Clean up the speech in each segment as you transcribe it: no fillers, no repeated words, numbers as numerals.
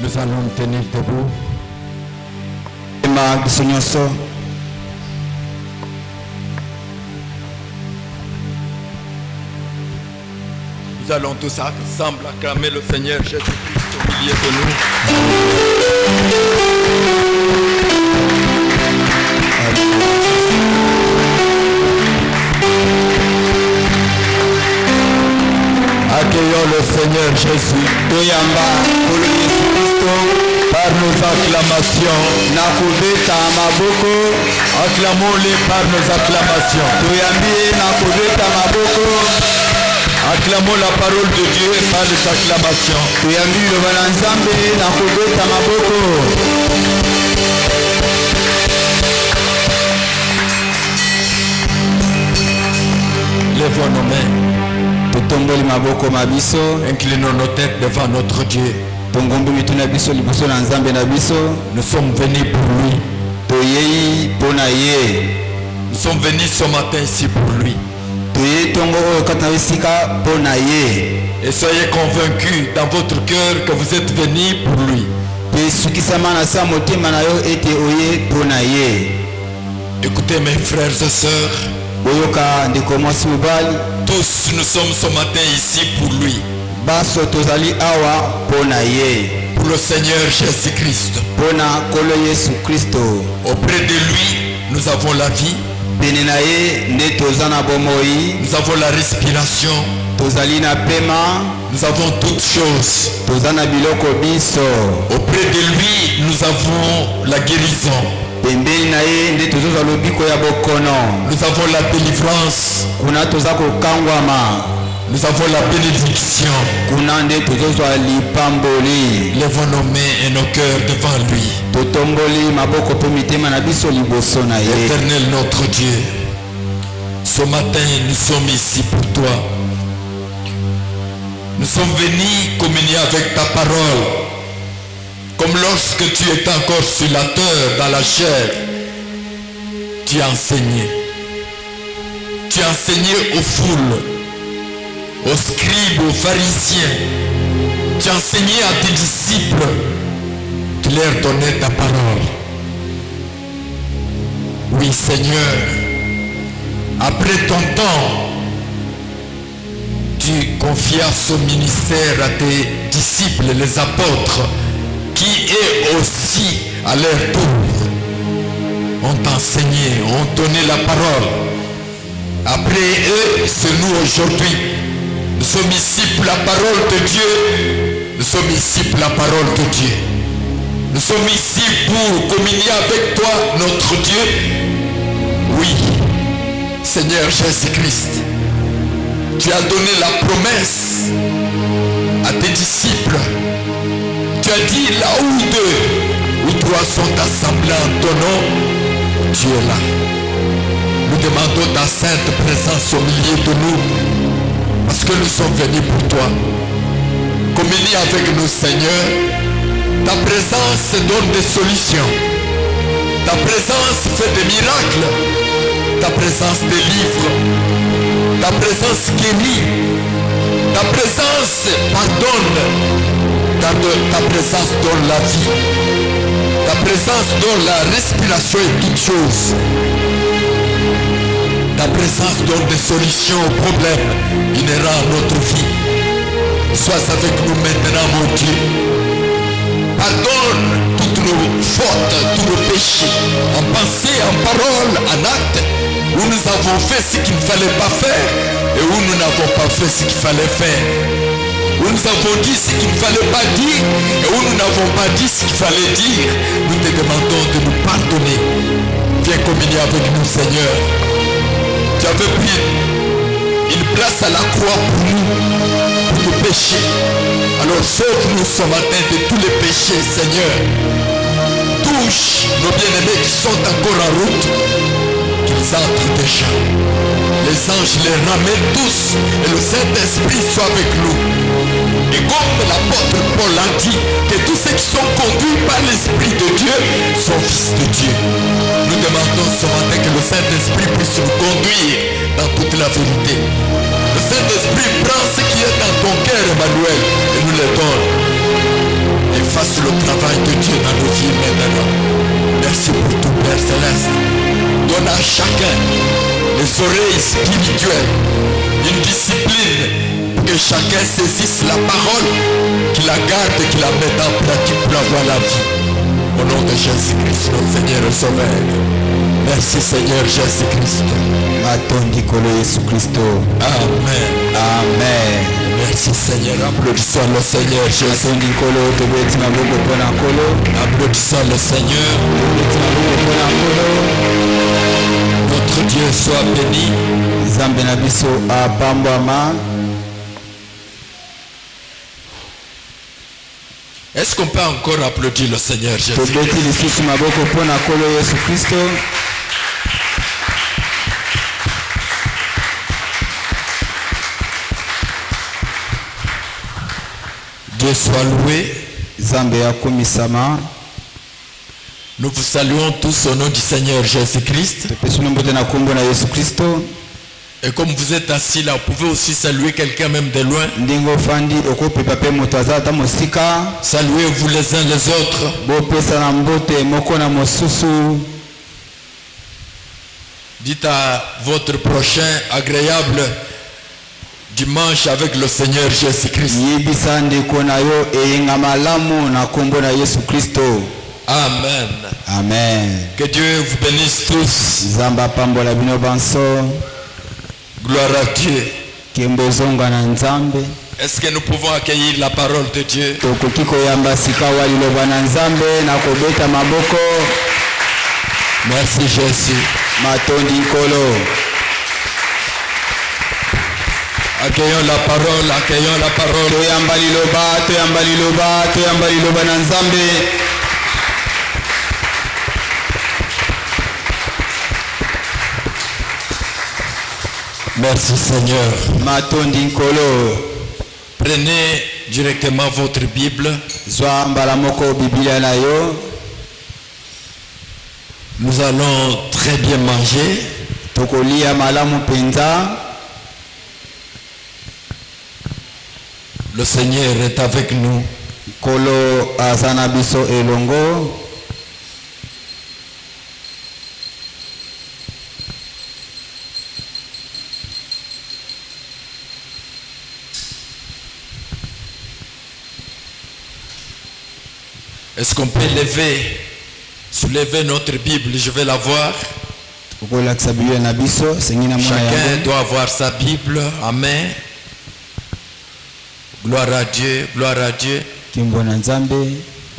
Nous allons nous tenir debout. Nous allons tous ensemble acclamer le Seigneur Jésus-Christ au milieu de nous. Accueillons le Seigneur Jésus. Par nos acclamations. Acclamons-les par nos acclamations. Acclamons la parole de Dieu par les acclamations. Lèvons nos mains. Inclinons nos têtes devant notre Dieu. Nous sommes venus pour lui. Nous sommes venus ce matin ici pour lui. Et soyez convaincus dans votre cœur que vous êtes venus pour lui. Écoutez mes frères et sœurs. Tous nous sommes ce matin ici pour lui. Pour le Seigneur Jésus-Christ. Auprès de lui, nous avons la vie. Nous avons la respiration. Nous avons toutes choses. Auprès de lui, nous avons la guérison. Nous avons la délivrance. Nous avons la bénédiction. Lèvons nos mains et nos cœurs devant lui. Éternel notre Dieu, ce matin nous sommes ici pour toi. Nous sommes venus communier avec ta parole. Comme lorsque tu étais encore sur la terre, dans la chair, tu as enseigné. Tu as enseigné aux foules, aux scribes, aux pharisiens. Tu as enseigné à tes disciples. Tu leur donnais ta parole. Oui, Seigneur, après ton temps, tu confias ce ministère à tes disciples, les apôtres, qui eux aussi, à leur tour, ont enseigné, ont donné la parole. Après eux, c'est nous aujourd'hui. Nous sommes ici pour la parole de Dieu. Nous sommes ici pour la parole de Dieu. Nous sommes ici pour communier avec toi, notre Dieu. Oui, Seigneur Jésus-Christ, tu as donné la promesse à tes disciples. Tu as dit là où deux ou trois sont assemblés en ton nom, tu es là. Nous demandons ta sainte présence au milieu de nous parce que nous sommes venus pour toi. Communie avec nous, Seigneur. Ta présence donne des solutions. Ta présence fait des miracles. Ta présence délivre. Ta présence guérit. Ta présence pardonne. Ta présence donne la vie. Ta présence donne la respiration et toutes choses. Ta présence donne des solutions aux problèmes inhérents à notre vie. Sois avec nous maintenant, mon Dieu. Pardonne toutes nos fautes, tous nos péchés, en pensée, en parole, en acte, où nous avons fait ce qu'il ne fallait pas faire et où nous n'avons pas fait ce qu'il fallait faire. Où nous avons dit ce qu'il ne fallait pas dire et où nous n'avons pas dit ce qu'il fallait dire. Nous te demandons de nous pardonner. Viens communier avec nous, Seigneur. Tu avais pris une place à la croix pour nous, pour nos péchés. Alors sauve-nous ce matin de tous les péchés, Seigneur. Touche nos bien-aimés qui sont encore en route, qu'ils entrent déjà. Les anges les ramènent tous et le Saint-Esprit soit avec nous. Et comme l'apôtre Paul a dit, que tous ceux qui sont conduits par l'Esprit de Dieu sont fils de Dieu. Nous demandons ce matin que le Saint-Esprit puisse nous conduire dans toute la vérité. Le Saint-Esprit prend ce qui est dans ton cœur, Emmanuel, et nous le donne. Et fasse le travail de Dieu dans nos vies maintenant. Merci pour tout, Père Céleste. Donne à chacun les oreilles spirituelles, une discipline pour que chacun saisisse la parole, qu'il la garde et qu'il la mette en pratique pour avoir la vie. Au nom de Jésus-Christ, notre Seigneur et Sauveur. Merci Seigneur Jésus-Christ. Amen. Amen. Merci Seigneur. Applaudissons le Seigneur Jésus. Applaudissons le Seigneur. Notre Dieu soit béni. Est-ce qu'on peut encore applaudir le Seigneur Jésus? Dieu soit loué. Nous vous saluons tous au nom du Seigneur Jésus-Christ. Et comme vous êtes assis là, vous pouvez aussi saluer quelqu'un même de loin. Saluez-vous les uns les autres. Dites à votre prochain agréable dimanche avec le Seigneur Jésus-Christ. Amen. Amen. Que Dieu vous bénisse tous. Gloire à Dieu. Est-ce que nous pouvons accueillir la parole de Dieu? Merci Jésus. Accueillons la parole, accueillons la parole. Merci Seigneur. Prenez directement votre Bible. Nous allons très bien manger. Le Seigneur est avec nous. Est-ce qu'on peut soulever notre Bible? Je vais la voir. Chacun doit avoir sa Bible. Amen. Gloire à Dieu, gloire à Dieu.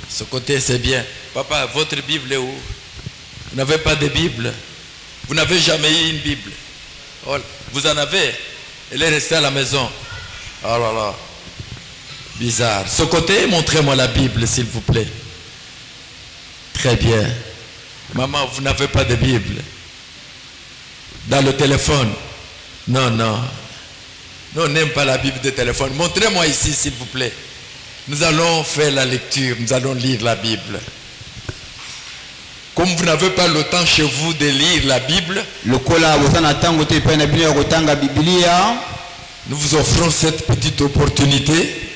Ce côté c'est bien. Papa, votre Bible est où? Vous n'avez pas de Bible? Vous n'avez jamais eu une Bible? Oh, vous en avez? Elle est restée à la maison. Oh là là. Bizarre. Ce côté, montrez-moi la Bible s'il vous plaît. Très bien. Maman, vous n'avez pas de Bible? Dans le téléphone? Non, non. Nous, on n'aime pas la Bible de téléphone. Montrez-moi ici, s'il vous plaît. Nous allons faire la lecture. Nous allons lire la Bible. Comme vous n'avez pas le temps chez vous de lire la Bible, nous vous offrons cette petite opportunité.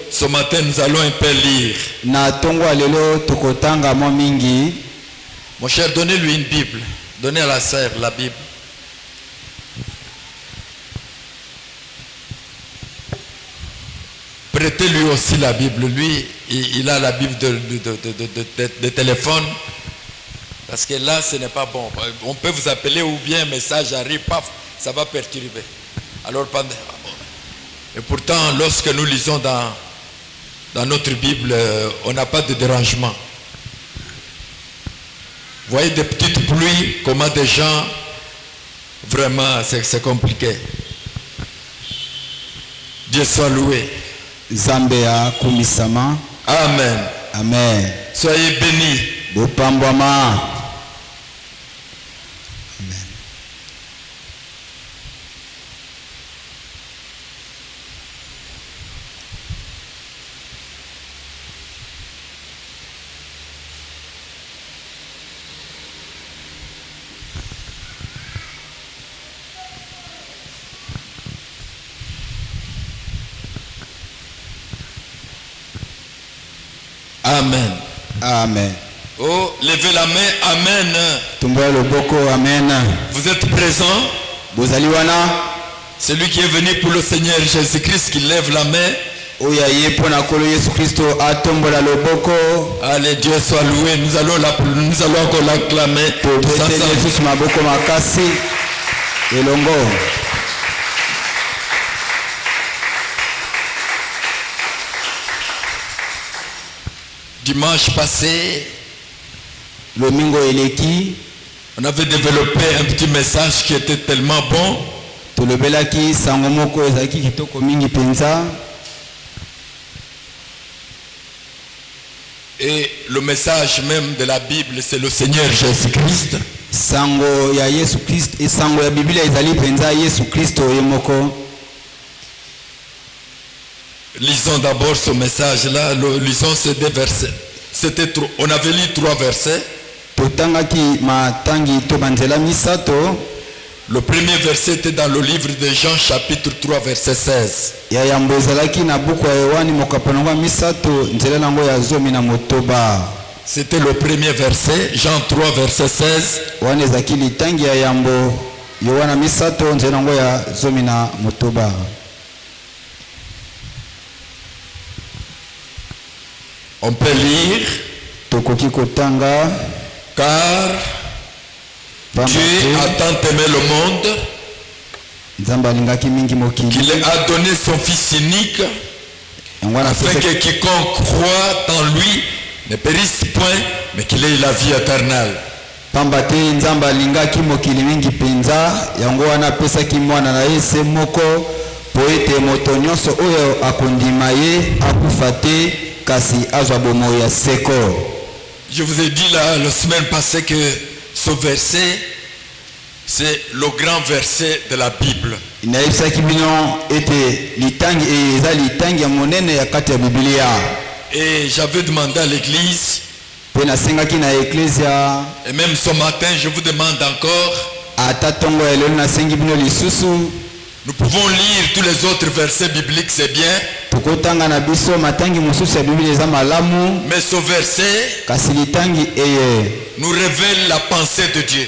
Ce matin, nous allons un peu lire. Mon cher, donnez-lui une Bible. Donnez à la sœur la Bible. Prêtez-lui aussi la Bible. Lui, il a la Bible de téléphone. Parce que là, ce n'est pas bon. On peut vous appeler ou bien un message arrive, paf, ça va perturber. Alors, et pourtant, lorsque nous lisons dans notre Bible, on n'a pas de dérangement. Vous voyez des petites pluies, comment des gens, vraiment, c'est compliqué. Dieu soit loué. Zambia kumisama. Amen. Amen. Soyez bénis. Bopambwama. Amen. Amen. Amen. Oh, levez la main. Amen. Tumboya loboko. Amen. Vous êtes présents? Bozali wana. Celui qui est venu pour le Seigneur Jésus-Christ qui lève la main. Oya yepo na kolo Yesu Kristo atombola loboko. Allez, Dieu soit loué. Nous allons encore l'acclamer. Tobete Yesu maboko makasi. Elongo. Dimanche passé, le mingo eleki, on avait développé un petit message qui était tellement bon. Tolobelaki sango moko ezaki kitoko mingi penza. Et le message même de la Bible, c'est le Seigneur Jésus-Christ. Sango ya Yesu Christ et sango ya Biblia ezali penza Yesu Kristo yemoko. Lisons d'abord ce message-là. Lisons ces deux versets. On avait lu 3 versets. Le premier verset était dans le livre de Jean, chapitre 3, verset 16. C'était le premier verset, Jean 3, verset 16. On peut lire, car Dieu a tant aimé le monde qu'il a donné son Fils unique afin que quiconque croit en lui ne périsse point, mais qu'il ait la vie éternelle. Je vous ai dit la semaine passée que ce verset, c'est le grand verset de la Bible. Et j'avais demandé à l'église, et même ce matin, je vous demande encore, nous pouvons lire tous les autres versets bibliques, c'est bien. Mais ce verset nous révèle la pensée de Dieu.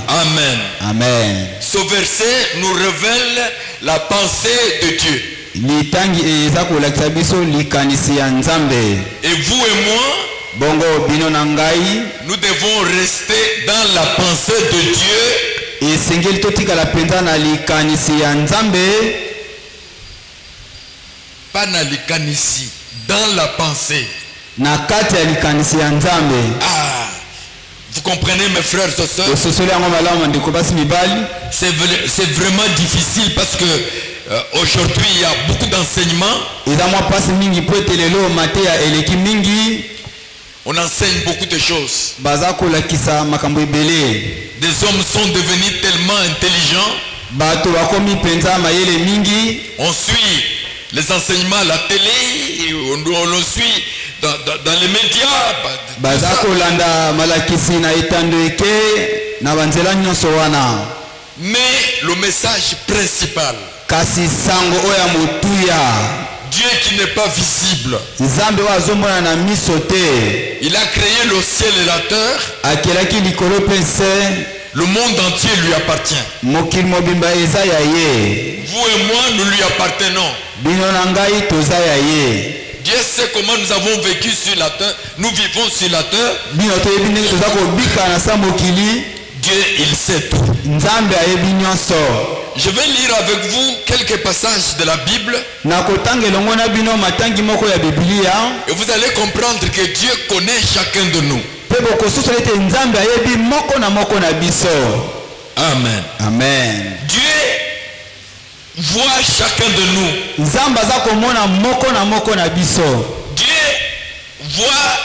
Amen. Amen. Ce verset nous révèle la pensée de Dieu. Et vous et moi, nous devons rester dans la pensée de Dieu. Pas na likanisi, dans la pensée. Vous comprenez mes frères et sœurs? C'est vraiment difficile parce que aujourd'hui il y a beaucoup d'enseignements. On enseigne beaucoup de choses. Des hommes sont devenus tellement intelligents. On suit les enseignements à la télé, on le suit dans les médias. Mais le message principal, Dieu qui n'est pas visible, il a créé le ciel et la terre. Le monde entier lui appartient. Vous et moi, nous lui appartenons. Dieu sait comment nous avons vécu sur la terre. Nous vivons sur la terre. Dieu, il sait tout. Je vais lire avec vous quelques passages de la Bible. Et vous allez comprendre que Dieu connaît chacun de nous. Amen. Amen. Dieu voit chacun de nous. Dieu voit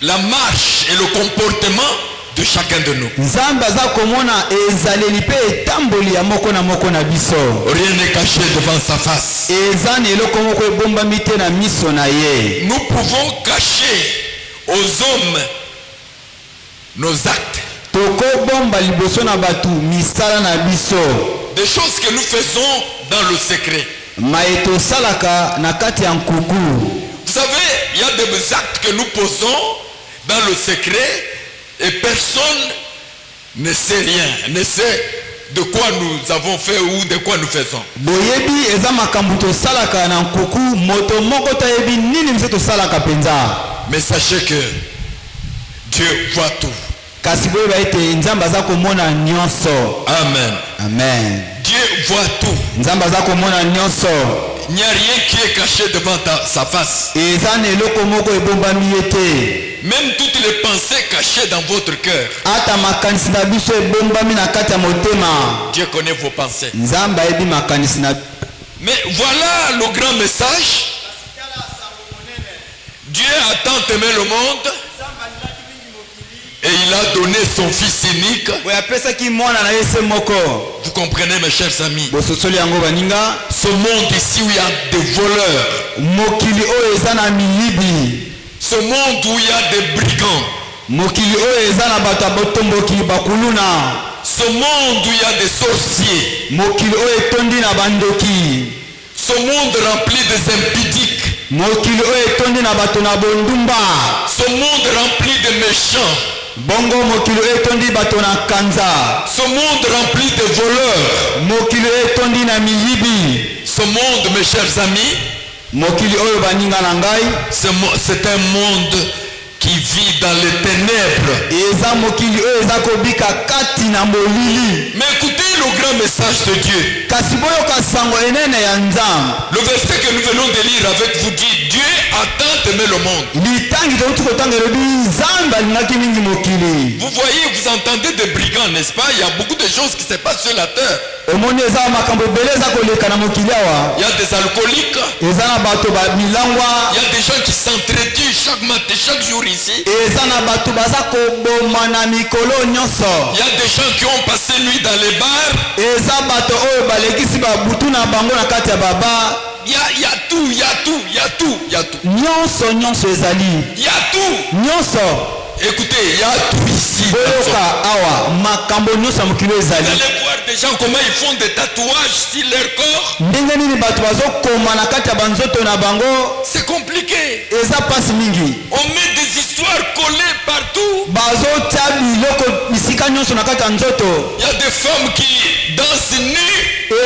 la marche et le comportement de chacun de nous. Rien n'est caché devant sa face. Nous pouvons cacher aux hommes nos actes. Des choses que nous faisons dans le secret. Maeto salaka na kati ya nkuku. Vous savez, il y a des actes que nous posons dans le secret et personne ne sait rien, ne sait de quoi nous avons fait ou de quoi nous faisons. Boyebi eza makambo to salaka na nkuku moto moko tayebi nini mse to salaka penza. Mais sachez que Dieu voit tout. Kasi boye ba ete nzamba za komona nyonso. Amen. Amen. Dieu voit tout. Nzamba za komona nyonso. Il n'y a rien qui est caché devant sa face. Eza na eloko moko ebombami ete. Même toutes les pensées cachées dans votre cœur. Ata makanisi na biso ebombami na kati ya motema. Dieu connaît vos pensées. Nzamba ebi makanisi na. Mais voilà le grand message. Dieu a tant aimé le monde et il a donné son fils unique. Vous comprenez, mes chers amis? Ce monde ici où il y a des voleurs, ce monde où il y a des brigands, ce monde où il y a des sorciers, ce monde rempli des impudiques, ce monde rempli de méchants, ce monde rempli de voleurs, ce monde, mes chers amis, c'est un monde qui vit dans les ténèbres. Mais écoutez le grand message de Dieu. Le verset que nous venons de lire avec vous dit: Dieu a tant aimé le monde. Vous voyez, vous entendez des brigands, n'est-ce pas? Il y a beaucoup de choses qui se passent sur la terre. Il y a des alcooliques. Il y a des gens qui s'entretuent chaque matin, chaque jour ici. Il y a des gens qui ont passé nuit dans les bars. Il y a tout, il y a tout, il y a tout, il y a tout. Il y a tout. Écoutez, il y a tout ici. Vous allez voir des gens comment ils font des tatouages sur leur corps. C'est compliqué. On met des histoires collées partout. Il y a des femmes qui dansent nues. Il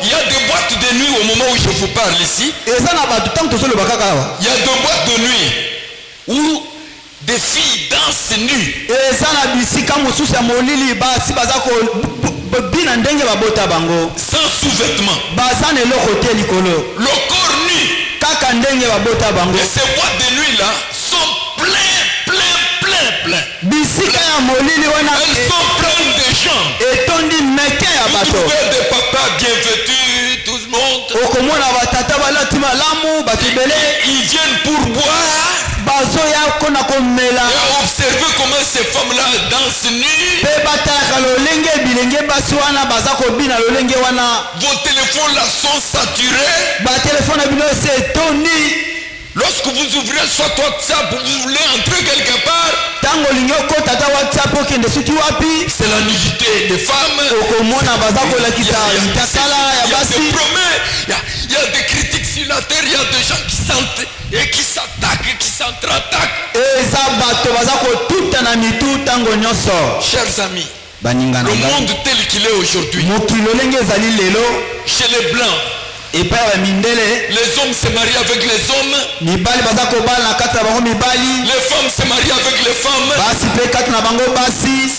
y a des boîtes de nuit au moment où je vous parle ici. Il y a des boîtes de nuit où des filles dansent nues. Sans sous-vêtements. Le corps nu. Et ces boîtes de nuit là sont pleines. Elles sont pleines de gens. Vous trouvez des papas bien vêtus, tout le monde. Ils viennent pour boire. Et observez comment ces femmes-là dansent nues. Vos téléphones là sont saturés. Lorsque vous ouvrez soit WhatsApp, vous voulez entrer quelque part, c'est la nudité des femmes. Il y a des critiques sur la terre, il y a des gens qui s'attaquent et qui s'entre-attaquent. Chers amis, le monde tel qu'il est aujourd'hui, chez les blancs, les hommes se marient avec les hommes. Les femmes se marient avec les femmes.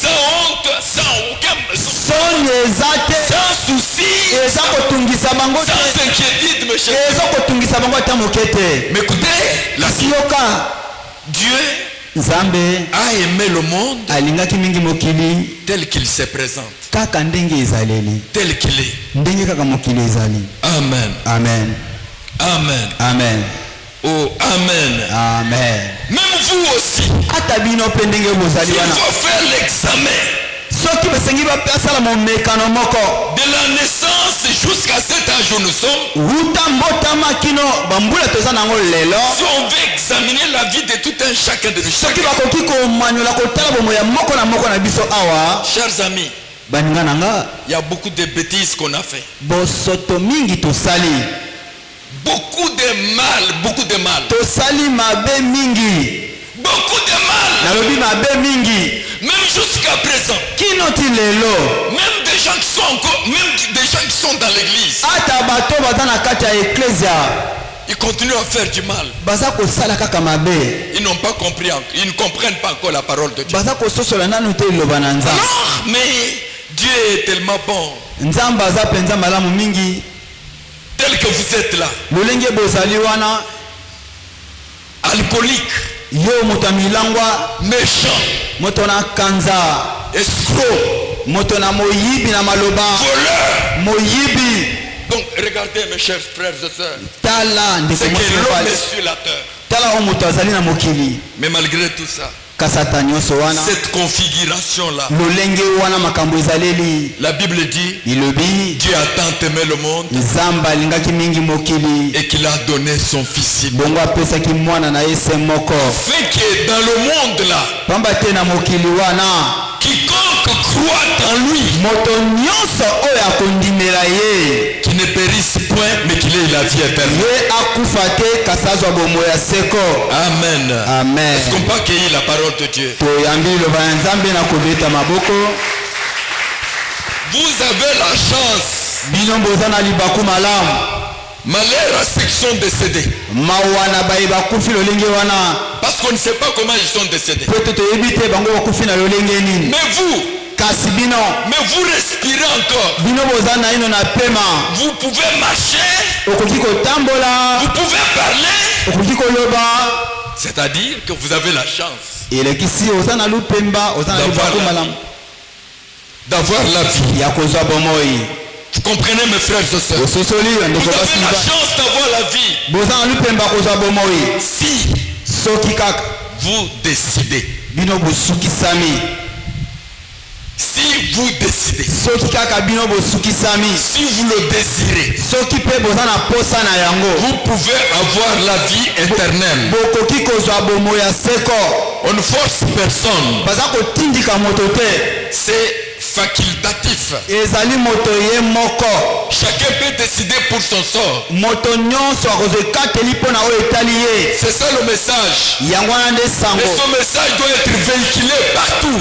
Sans honte, sans aucun sans souci, sans inquiétude, mes chers. Mais écoutez, Dieu a aimé le monde tel qu'il se présente, tel qu'il est. Amen. Amen. Amen. Amen. Oh, amen. Amen. Même vous aussi, il faut faire l'examen de la naissance jusqu'à cet âge où nous sommes. Si on veut examiner la vie de tout un chacun de nous, chers amis, Baningananga. Il y a beaucoup de bêtises qu'on a fait. Bosoto mingi tosali. Beaucoup de mal, beaucoup de mal. Tosali mabe mingi. Beaucoup de mal. Nalobi mabe mingi. Même jusqu'à présent. Kinoti lelo. Même des gens qui sont encore, même des gens qui sont dans l'église. Ata bato bazana kati ya ecclesia. Ils continuent à faire du mal. Baza ko sala kaka mabe. Ils n'ont pas compris, ils ne comprennent pas encore la parole de Dieu. Baza ko sosola nanu te loba na nzambe. Alors, mais Dieu est tellement bon. Nzambe aza penza malamu mingi. Tel que vous êtes là. Lolenge bozali wana. Alcoolique. Yo moto milangwa. Méchant. Moto na kanza. Escroc. Moto na moyibi na maloba. Voleur. Moyibi. Donc regardez mes chers frères et sœurs. C'est que l'homme est sur la terre. Mais malgré tout ça, cette configuration-là, la Bible dit, Dieu a tant aimé le monde et qu'il a donné son Fils unique. Afin que dans le monde là, quiconque croit en lui, qui ne périsse point, mais qu'il ait la vie éternelle. Amen. Amen. Est-ce qu'on peut accueillir la parole de Dieu? Vous avez la chance. Malheur à ceux qui sont décédés. Parce qu'on ne sait pas comment ils sont décédés. Mais vous respirez encore. Vous pouvez marcher. Vous pouvez parler. C'est-à-dire que vous avez la chance d'avoir la vie. Vous comprenez mes frères et sœurs? Vous avez la chance d'avoir la vie. Si vous décidez. Si vous décidez, si vous le désirez, vous pouvez avoir la vie éternelle. On ne force personne. C'est facultatif. Chacun peut décider pour son sort. C'est ça le message. Et ce message doit être véhiculé partout.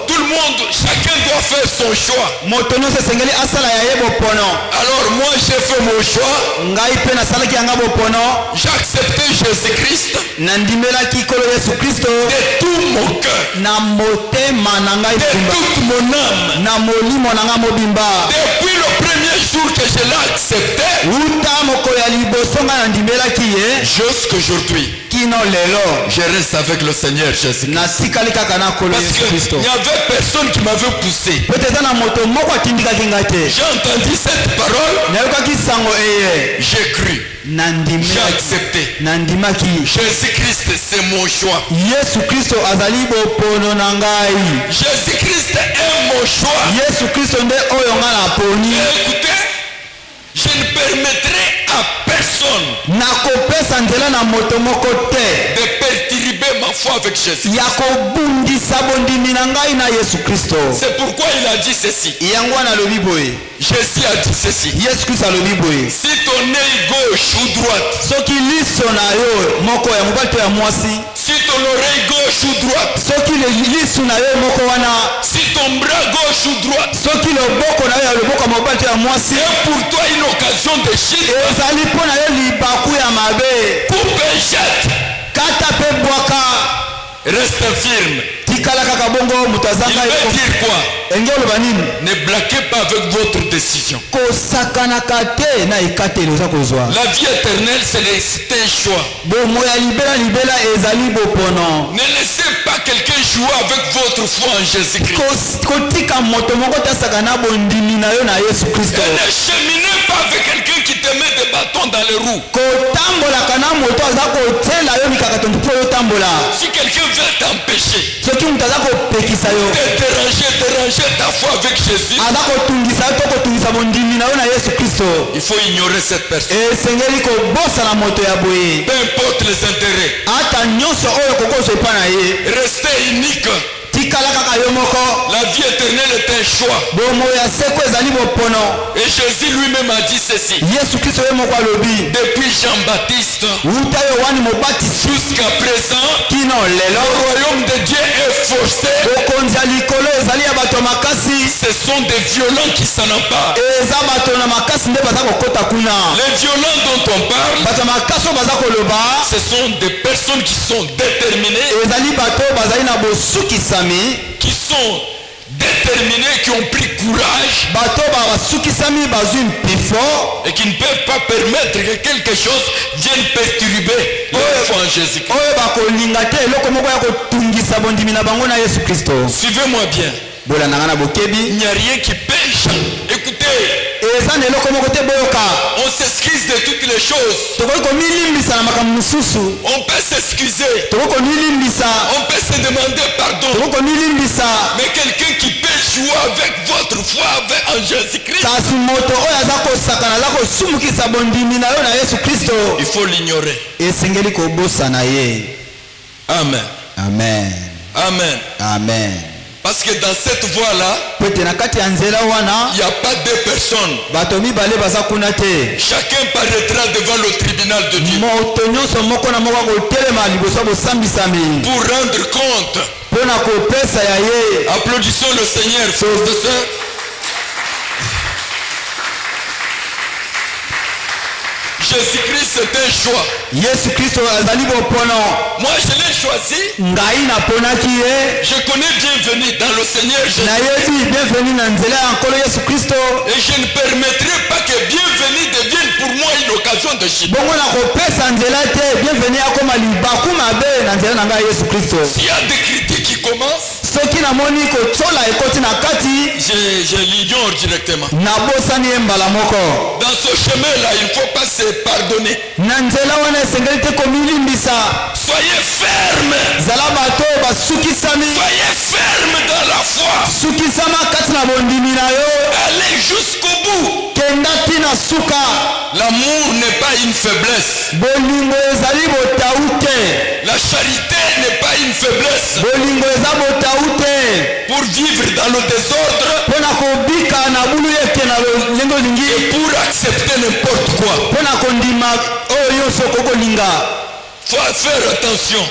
Tout le monde, chacun doit faire son choix. Alors moi j'ai fait mon choix. J'ai accepté Jésus-Christ de tout mon cœur. De toute mon âme. Depuis le premier jour que je l'ai accepté jusqu'aujourd'hui, je reste avec le Seigneur Jésus. Parce qu'il n'y avait personne qui m'avait poussé. J'ai entendu cette parole. J'ai cru. J'ai accepté. Jésus-Christ, c'est mon choix. Jésus-Christ est mon choix. Écoutez, je ne permettrai à personne de perturber ma foi avec Jésus. C'est pourquoi il a dit ceci. Jésus a dit ceci. Si ton œil gauche ou droite, si ton oreille gauche ou droite, si ton bras gauche ou droite, c'est pour toi une occasion de chute, coupe et jette. Reste firme. Il veut dire quoi? Ne blaguez pas avec votre décision. La vie éternelle, c'est un choix. Ne laissez pas quelqu'un jouer avec votre foi en Jésus-Christ. Et ne cheminez pas avec quelqu'un qui te met des bâtons dans les roues. Si quelqu'un veut t'empêcher de déranger ta foi avec Jésus, il faut ignorer cette personne. Peu importe les intérêts, restez unique. La vie éternelle est un choix. Et Jésus lui-même a dit ceci. Depuis Jean-Baptiste jusqu'à présent, le royaume de Dieu est forcé. Ce sont des violents qui s'en emparent. Les violents dont on parle, ce sont des personnes qui sont déterminées, qui ont pris courage et qui ne peuvent pas permettre que quelque chose vienne perturber leur foi en Jésus-Christ. Suivez-moi bien. Il n'y a rien qui pêche. Écoutez, on s'excuse de toutes les choses. On peut s'excuser. On peut se demander pardon. Mais quelqu'un qui peut jouer avec votre foi en Jésus-Christ, il faut l'ignorer. Amen. Amen. Amen. Amen. Parce que dans cette voie-là, il n'y a pas deux personnes. Chacun paraîtra devant le tribunal de Dieu pour rendre compte. Applaudissons le Seigneur, frères et sœurs. Jésus-Christ, c'est un choix. Moi, je l'ai choisi. Je connais bienvenue dans le Seigneur Jésus. Et je ne permettrai pas que bienvenue devienne pour moi une occasion de chute. S'il y a des critiques qui commencent, je l'ignore directement. Dans ce chemin-là, il ne faut pas se pardonner. Soyez ferme. Soyez ferme dans la foi. Allez jusqu'au bout. L'amour n'est pas une faiblesse. La charité n'est pas une faiblesse. Pour vivre dans le désordre et pour accepter n'importe quoi. Faut faire attention.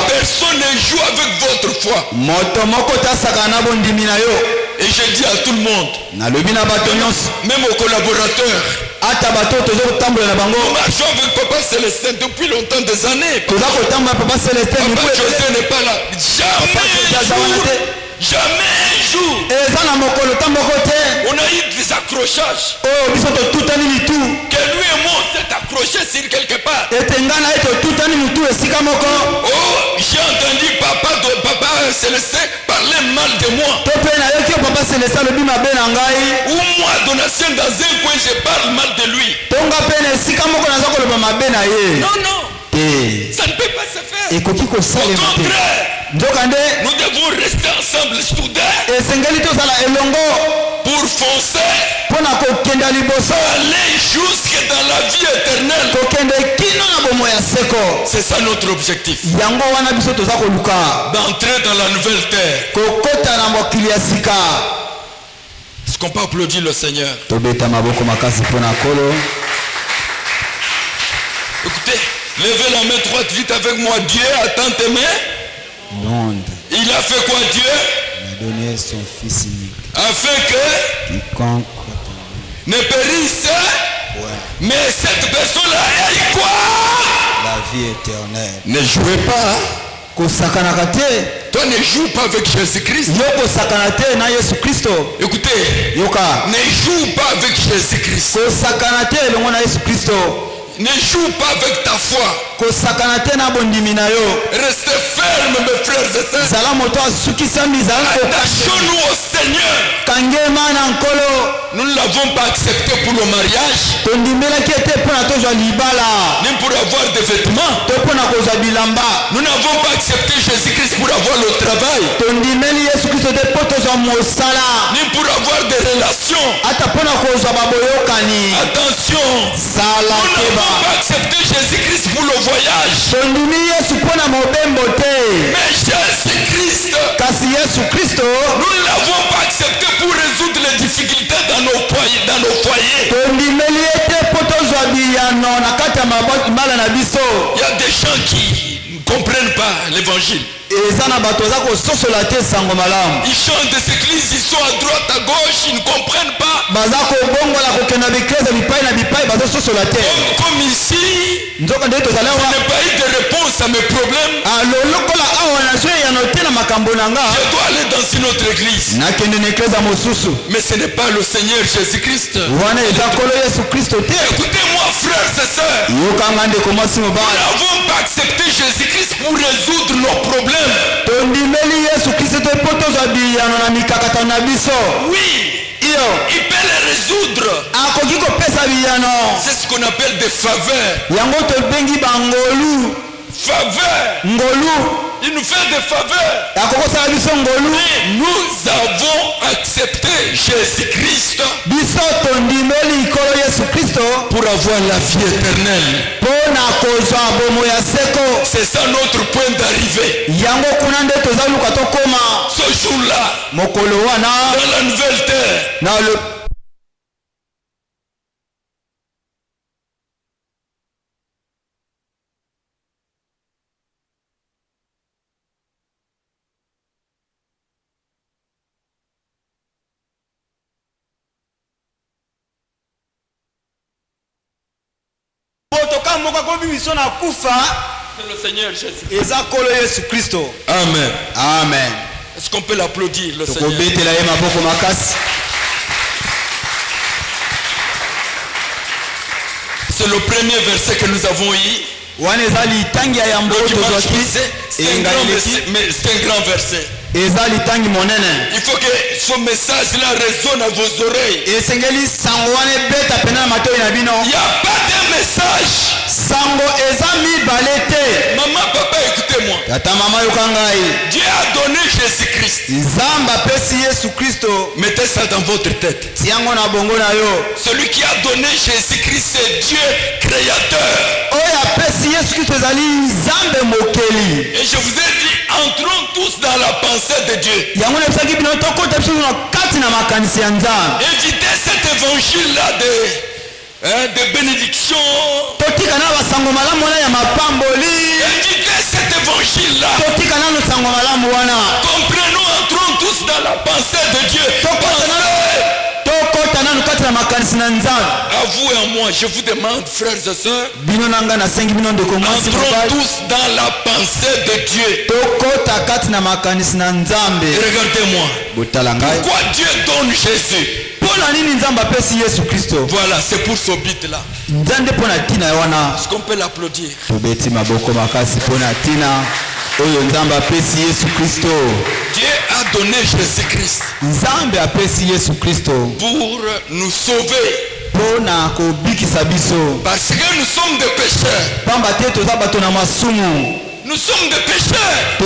Personne ne joue avec votre foi. Et je dis à tout le monde, même aux collaborateurs, nous marchons avec Papa Célestin depuis longtemps, des années. Papa José n'est pas là. Jamais un jour on a eu des accrochages. Que lui et moi on s'est accrochés sur quelque part. Oh, j'ai entendu Papa Célestin parler mal de moi. Ou moi, Donatien, dans un coin, je parle mal de lui. Non, non. Ça ne peut pas se faire. Au contraire, nous devons rester ensemble, soudés, pour foncer, aller jusque dans la vie éternelle. C'est ça notre objectif. D'entrer dans la nouvelle terre. Est-ce qu'on peut applaudir le Seigneur? Écoutez, levez la main droite vite avec moi. Dieu a tant aimé. Il a fait quoi, Dieu? Il a donné son Fils unique. Afin que quiconque ne périsse, mais cette personne-là ait quoi? La vie éternelle. Ne jouez pas. Toi ne joue pas avec Jésus-Christ. Écoutez, ne joue pas avec Jésus-Christ. Ne joue pas avec ta foi. Restez ferme, mes frères et sœurs. Attachons-nous au Seigneur. Nous ne l'avons pas accepté pour le mariage, ni pour avoir des vêtements. Nous n'avons pas accepté Jésus-Christ pour avoir le travail, ni pour avoir des relations. Attention, nous n'avons pas accepté Jésus-Christ pour le voyage, mais Jésus-Christ Nous ne l'avons pas accepté pour résoudre les difficultés dans nos foyers. Il y a des gens qui ne comprennent pas l'évangile. Ils chantent des églises, ils sont à droite, à gauche, ils ne comprennent pas. Comme ici, je n'ai pas eu de réponse à mes problèmes. Je dois aller dans une autre église. Mais ce n'est pas le Seigneur Jésus-Christ. Écoutez-moi, frères et sœurs. Nous n'avons pas accepté Jésus-Christ pour résoudre nos problèmes. Oui, il peut les résoudre. C'est ce qu'on appelle des faveurs. Faveurs. Il nous fait des faveurs. Mais nous avons accepté Jésus-Christ pour avoir la vie éternelle. C'est ça notre point d'arrivée. Ce jour-là, dans la nouvelle terre, c'est le Seigneur Jésus. Amen. Amen. Est-ce qu'on peut l'applaudir, le Seigneur? C'est le premier verset que nous avons eu. C'est un grand verset. Il faut que ce message-là résonne à vos oreilles. Il n'y a pas de message. Maman, papa, écoutez-moi. Dieu a donné Jésus-Christ. Mettez ça dans votre tête. Celui qui a donné Jésus-Christ, c'est Dieu créateur. Et je vous ai dit, entrons tous dans la pensée de Dieu. Évitez cet évangile-là de bénédiction. Évitez cet évangile-là. Comprenons, entrons tous dans la pensée de Dieu. À vous et à moi, je vous demande, frères et sœurs, entrons tous dans la pensée de Dieu. Et regardez-moi. Pourquoi Dieu donne Jésus? Voilà, c'est pour ce but-là. Est-ce qu'on peut l'applaudir? Dieu a donné Jésus-Christ pour nous sauver. Parce que nous sommes des pécheurs. Nous sommes des pécheurs.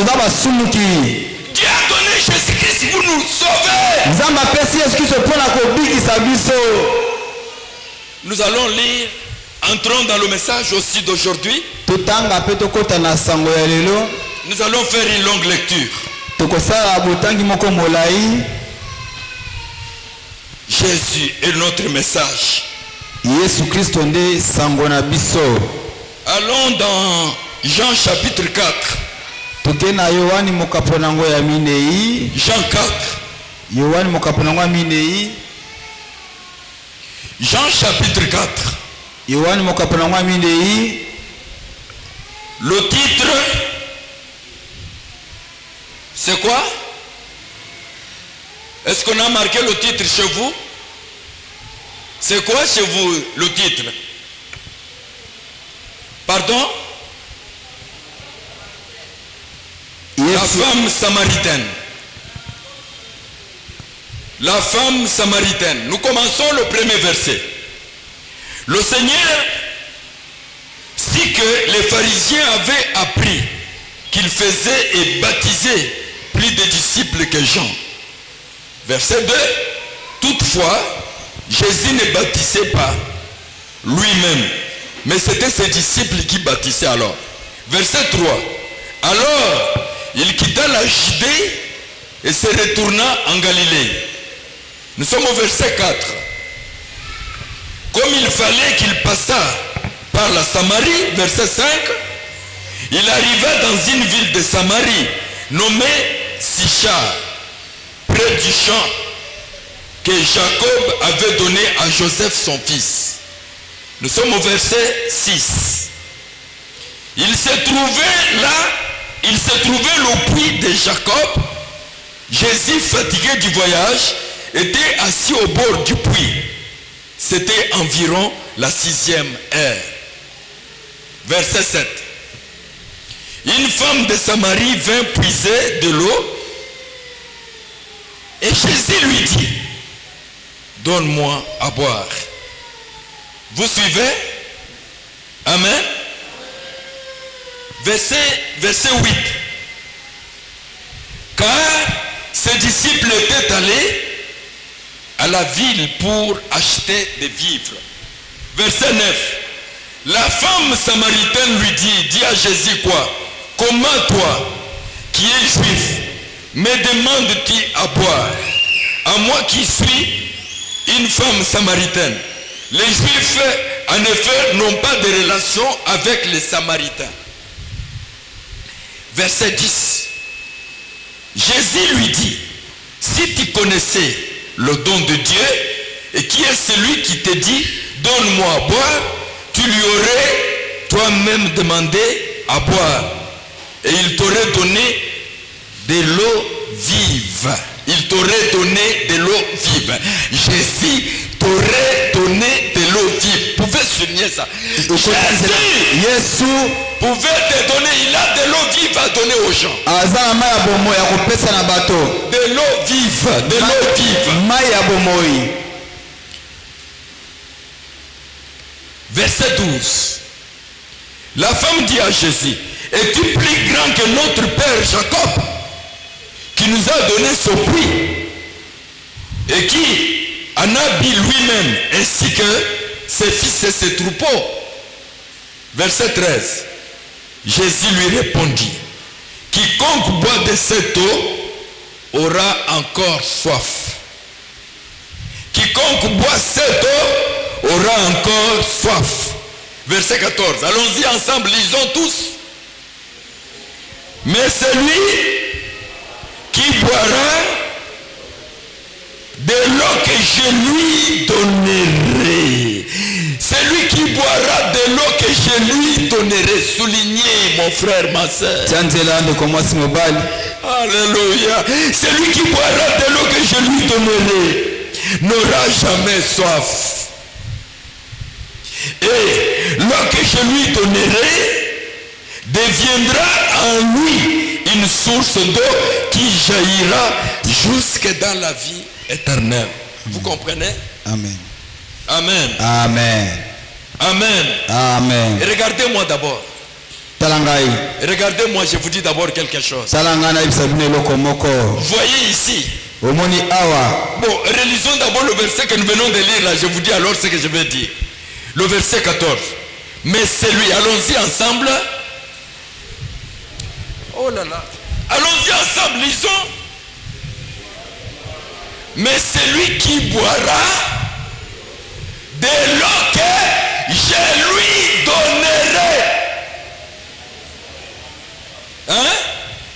Dieu a donné Jésus-Christ pour nous sauver. Nous allons lire, entrons dans le message aussi d'aujourd'hui. Nous allons faire une longue lecture. Jésus est notre message. Allons dans Jean chapitre 4. Jean 4. Jean chapitre 4. Le titre, c'est quoi? Est-ce qu'on a marqué le titre chez vous? C'est quoi chez vous le titre? Pardon? La femme samaritaine. La femme samaritaine. Nous commençons le premier verset. Le Seigneur sait que les pharisiens avaient appris qu'il faisait et baptisait plus de disciples que Jean. Verset 2. Toutefois, Jésus ne baptisait pas lui-même, mais c'était ses disciples qui baptisaient alors. Verset 3. Alors, il quitta la Judée et se retourna en Galilée. Nous sommes au verset 4. Comme il fallait qu'il passât par la Samarie, verset 5, il arriva dans une ville de Samarie nommée Sichar, près du champ que Jacob avait donné à Joseph son fils. Nous sommes au verset 6. Il se trouvait le puits de Jacob. Jésus, fatigué du voyage, était assis au bord du puits. C'était environ la 6e heure. Verset 7. Une femme de Samarie vint puiser de l'eau et Jésus lui dit, donne-moi à boire. Vous suivez? Amen. Verset 8. Car ses disciples étaient allés à la ville pour acheter des vivres. Verset 9. La femme samaritaine lui dit, dis à Jésus quoi? Comment toi, qui es juif, me demandes-tu à boire? À moi qui suis une femme samaritaine. Les Juifs, en effet, n'ont pas de relation avec les Samaritains. Verset 10. Jésus lui dit, si tu connaissais le don de Dieu, et qui est celui qui te dit, donne-moi à boire, tu lui aurais toi-même demandé à boire, et il t'aurait donné de l'eau vive. Il t'aurait donné de l'eau vive. Jésus t'aurait donné de l'eau vive. Vous pouvez souligner ça. Jésus pouvait te donner, il a de l'eau vive à donner aux gens. De l'eau vive, de l'eau vive. Verset 12. La femme dit à Jésus, es-tu plus grand que notre père Jacob, qui nous a donné ce puits, et qui en a bu lui-même, ainsi que ses fils et ses troupeaux? Verset 13. Jésus lui répondit, quiconque boit de cette eau aura encore soif. Quiconque boit cette eau aura encore soif. Verset 14. Allons-y ensemble, lisons tous. Mais celui qui boira de l'eau que je lui donnerai. Celui qui boira de l'eau que je lui donnerai. Soulignez, mon frère, ma soeur. Alléluia. Celui qui boira de l'eau que je lui donnerai n'aura jamais soif. Et l'eau que je lui donnerai deviendra en lui une source d'eau qui jaillira jusque dans la vie éternelle. Vous comprenez? Amen. Amen. Amen. Amen. Amen. Et regardez-moi d'abord. Talangai. Regardez-moi, je vous dis d'abord quelque chose. Voyez ici. Bon, relisons d'abord le verset que nous venons de lire là. Je vous dis alors ce que je vais dire. Le verset 14. Mais celui, allons-y ensemble. Oh là là. Allons-y ensemble, lisons. Mais celui qui boira de l'eau que je lui donnerai,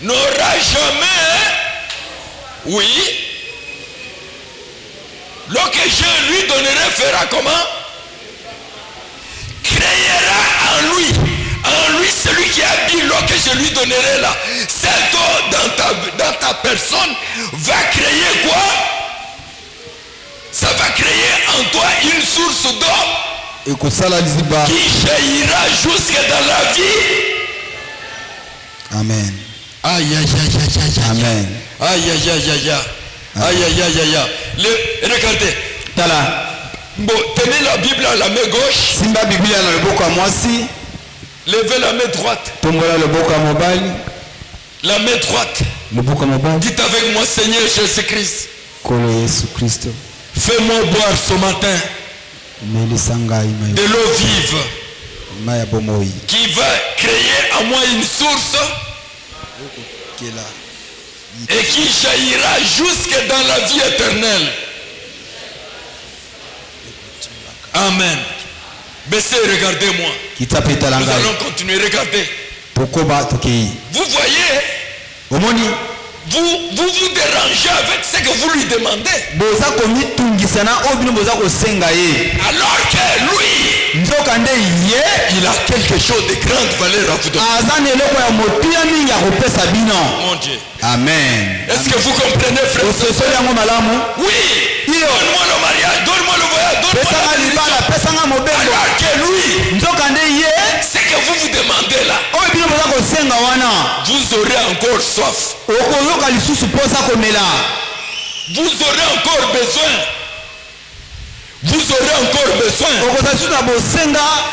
n'aura jamais, oui, l'eau que je lui donnerai fera comment? Créera en lui. En lui, celui qui a bu l'eau que je lui donnerai là, cette eau dans ta personne va créer quoi? Ça va créer en toi une source d'eau qui jaillira jusque dans la vie. Amen. Aïe aïe aïe aïe aïe. Amen. Aïe aïe aïe aïe aïe. Aïe aïe aïe aïe. Regardez. Tala. Bon, tenez la Bible à la main gauche. Simba Biblia na loboko mwasi. Levez la main droite. Tombola loboko mobali. La main droite. Loboko mobali. Dites avec moi, Seigneur Jésus-Christ. Kolo Yesu Kristo. Fais-moi boire ce matin de l'eau vive qui va créer en moi une source et qui jaillira jusque dans la vie éternelle. Amen. Baissez, regardez-moi. Nous allons continuer, regardez. Vous voyez, vous vous dérangez avec ce que vous lui demandez. Alors que lui, il a quelque chose de grande valeur à vous donner. Mon Dieu. Amen. Est-ce que vous comprenez, frère? Oui. Donne-moi le mariage, donne-moi le voyage, donne-moi la vie. Alors que lui, ce que vous vous demandez là, vous aurez encore soif. Vous aurez encore besoin. Vous aurez encore besoin.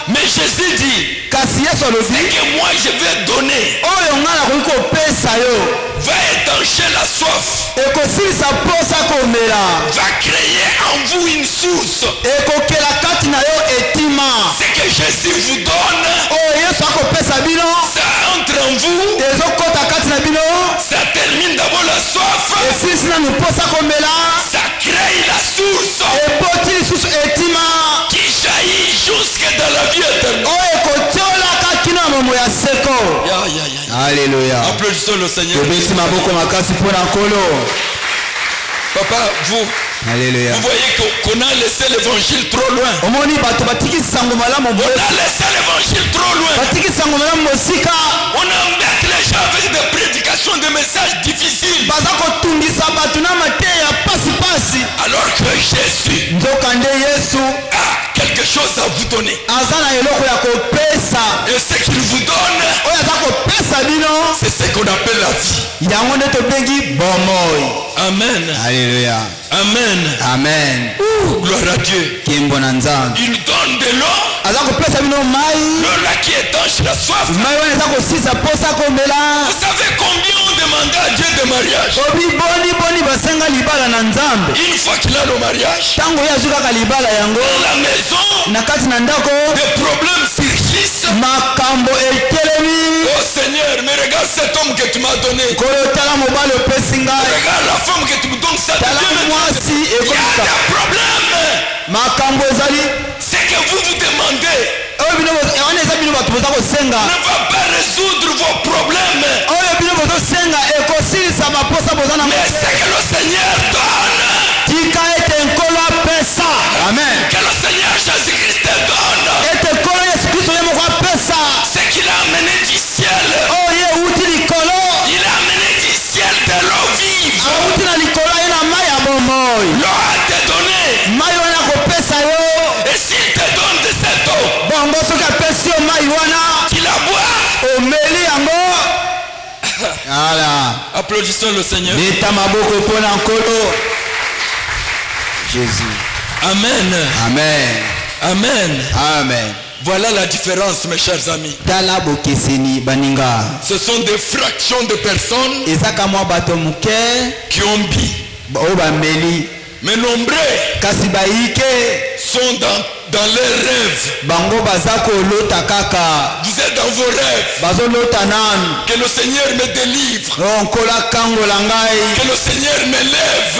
Mais Jésus dit, ce que moi je vais donner va étancher la soif, va créer en vous une source. Ce que Jésus vous donne, ça entre en vous, ça termine d'abord la soif, ça crée la source qui jaillit jusque dans la vie éternelle. Alléluia. Applaudissons le Seigneur. Papa, vous voyez qu'on a laissé l'évangile trop loin. On a laissé l'évangile trop loin. On embête les gens avec des prédications, des messages difficiles. Alors que Jésus a quelque chose à vous donner. Et ce qu'il vous donne, c'est ce qu'on appelle la vie. Amen. Alléluia. Amen. Amen. Gloire à Dieu. Il donne de l'eau. L'eau là qui étanche la soif. Vous savez combien on demandait à Dieu de mariage? Une fois qu'il a le mariage, dans la maison, des problèmes surgissent. Oh Seigneur, mais regarde cet homme que tu m'as donné. Regarde la femme que tu me donnes. Ça devient il y a des problèmes. Ce que vous vous demandez ne va pas résoudre vos problèmes. Mais ce que le Seigneur donne, Amen. que le Seigneur Jésus-Christ donne, ce qu'il a amené du ciel, il a amené du ciel de l'eau vive. L'eau a été donnée. Et s'il te donne de cette eau, tu la bois. Applaudissons le Seigneur. Jésus. Amen. Amen. Amen. Amen. Voilà la différence, mes chers amis. Ce sont des fractions de personnes qui ont bu. Mais nombreux sont dans leurs rêves. Vous êtes dans vos rêves. Que le Seigneur me délivre. Que le Seigneur me lève.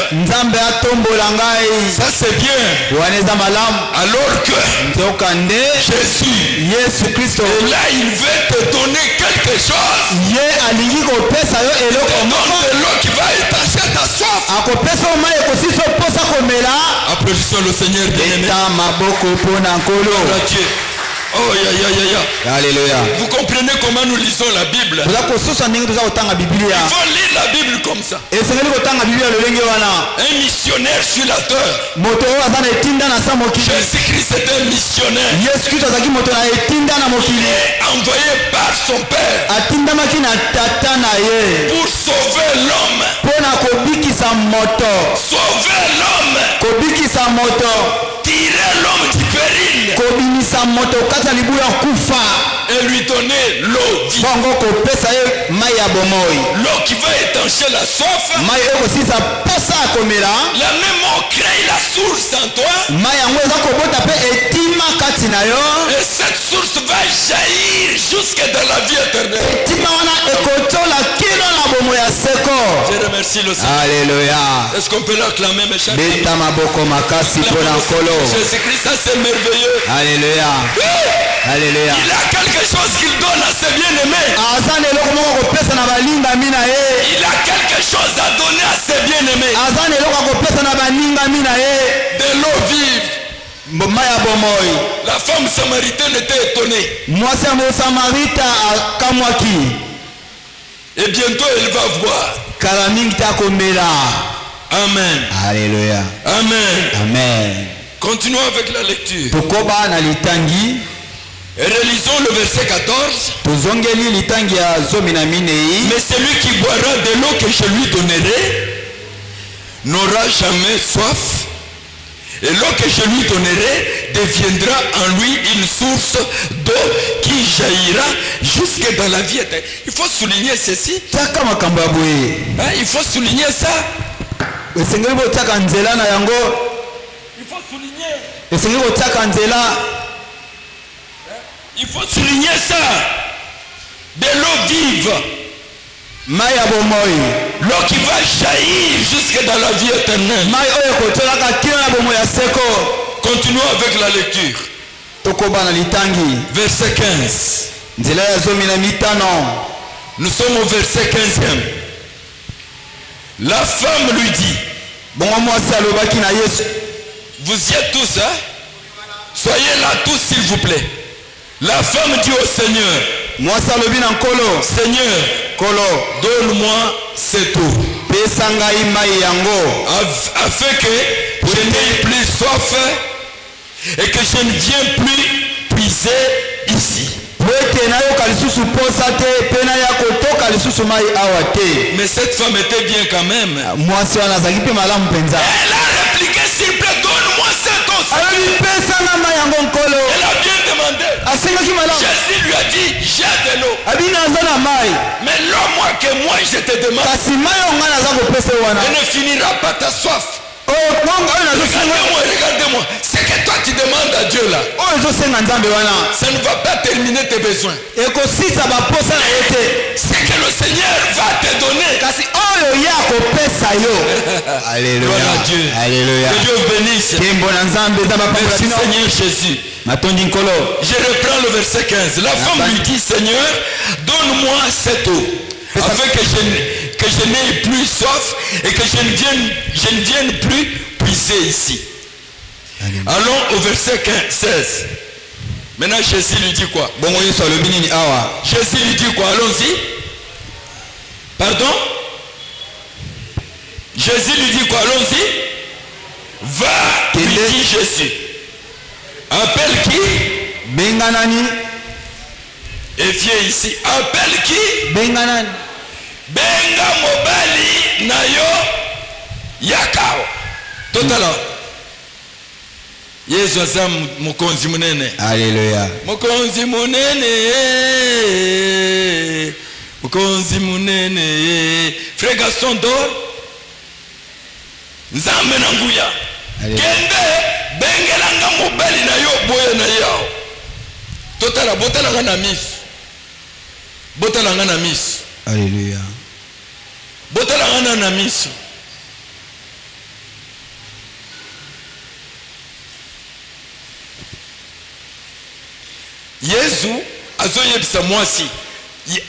Ça c'est bien. Alors que Jésus est là, il veut te donner quelque chose. De l'eau qui va étancher ta soif. Applaudissons le Seigneur bien-aimé. Oh, Alléluia. Vous comprenez comment nous lisons la Bible? Il faut lire la Bible comme ça. Un missionnaire sur la terre. Jésus-Christ est un missionnaire. Il est envoyé par son Père pour sauver l'homme. Sauver l'homme. Tirer l'homme du péril. Et lui donner l'eau vive. L'eau qui va étancher la soif. La même eau crée la source en toi. Et cette source va jaillir jusque dans la vie éternelle. Je remercie merci le Seigneur. Alléluia. Est-ce qu'on peut l'acclamer, mes chers amis? Beta maboko makasi pona nkolo. Jésus-Christ, ça c'est merveilleux. Alléluia. Oui. Alléluia. Il a quelque chose qu'il donne à ses bien-aimés. Azana eloko moko kopesa na balinga mina ye. Il a quelque chose à donner à ses bien-aimés. Azana eloko kopesa na baninga mina ye. De l'eau vive. Maya bomoi. La femme samaritaine était étonnée. Mwasi ya Samarita akamwaki. Et bientôt elle va voir. Kala mingi ta komela. Amen. Alléluia. Amen. Amen. Continuons avec la lecture. Tokoba na litangi. Et relisons le verset 14. Tozongeli litangi ya zomi na minei. Mais celui qui boira de l'eau que je lui donnerai n'aura jamais soif. Et l'eau que je lui donnerai deviendra en lui une source d'eau qui jaillira jusque dans la vie éternelle. Il faut souligner ceci. Hein, il faut souligner ça. Il faut souligner. Il faut souligner ça. De l'eau vive. L'eau qui va jaillir jusque dans la vie éternelle. Continuons avec la lecture. Verset 15. Nous sommes au verset 15e. La femme lui dit, vous y êtes tous, hein? Soyez là tous s'il vous plaît. La femme dit au Seigneur, Seigneur, donne-moi cette eau, afin que je n'ai plus soif et que je ne vienne plus puiser ici. Mais cette femme était bien quand même. Elle a répliqué, s'il vous plaît, donne-moi cette eau. Elle a bien demandé. Jésus lui a dit, j'ai de l'eau. Mais l'eau que moi je te demande, elle ne finira pas ta soif. Regardez-moi. Ce que toi tu demandes à Dieu là, ça ne va pas terminer tes besoins. Ce que le Seigneur va te donner. Alléluia. Gloire à Dieu. Alléluia. Que Dieu vous bénisse. Merci Seigneur Jésus. Je reprends le verset 15. La femme lui dit, Seigneur, donne-moi cette eau, afin que je n'ai plus soif et que je ne vienne plus puiser ici. Allons au verset 16. Maintenant Jésus lui dit quoi? Jésus lui dit quoi? Allons-y. Pardon? Jésus lui dit quoi? Allons-y. Va, lui dit Jésus. Appelle qui? Benganani. Et viens ici. Appelle qui? Benganani. Benga mobali nayo yakao. Totala. Yesu asa mukonzi munene. Alléluia. Mukonzi munene. Mukonzi munene. Frère Gaston d'or. Nzambe na nguya. Kende bengelanga mobali nayo boye na yao. Totala botala ngana miss. Botala ngana miss. Alléluia. Botala ngana na miss. Yesu azoyebisa mwasi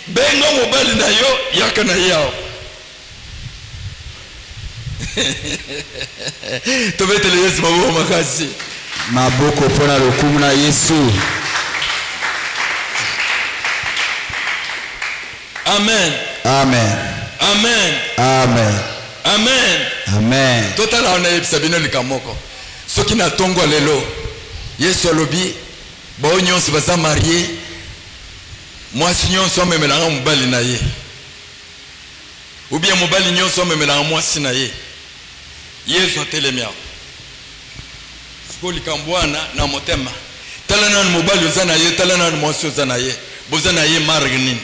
benga mobali nayo yaka na yao. Tobetele Yesu maboko makasi. Maboko pona lokumu na Yesu. Amen. Amen. Amen. Amen. Amen. Amen. Totala on ayebisa bino likamoko. Soki na tongo lelo Yesu alobi bao nyonso baza marié, mwasi nyonso amemelanga mobali na ye, ou bien mobali nyonso amemelanga mwasi na ye. Yesu atelemi awa siko likambo wana na motema. Tala nanu mobali oza na ye, tala nanu mwasi oza na ye, boza na ye marque nini?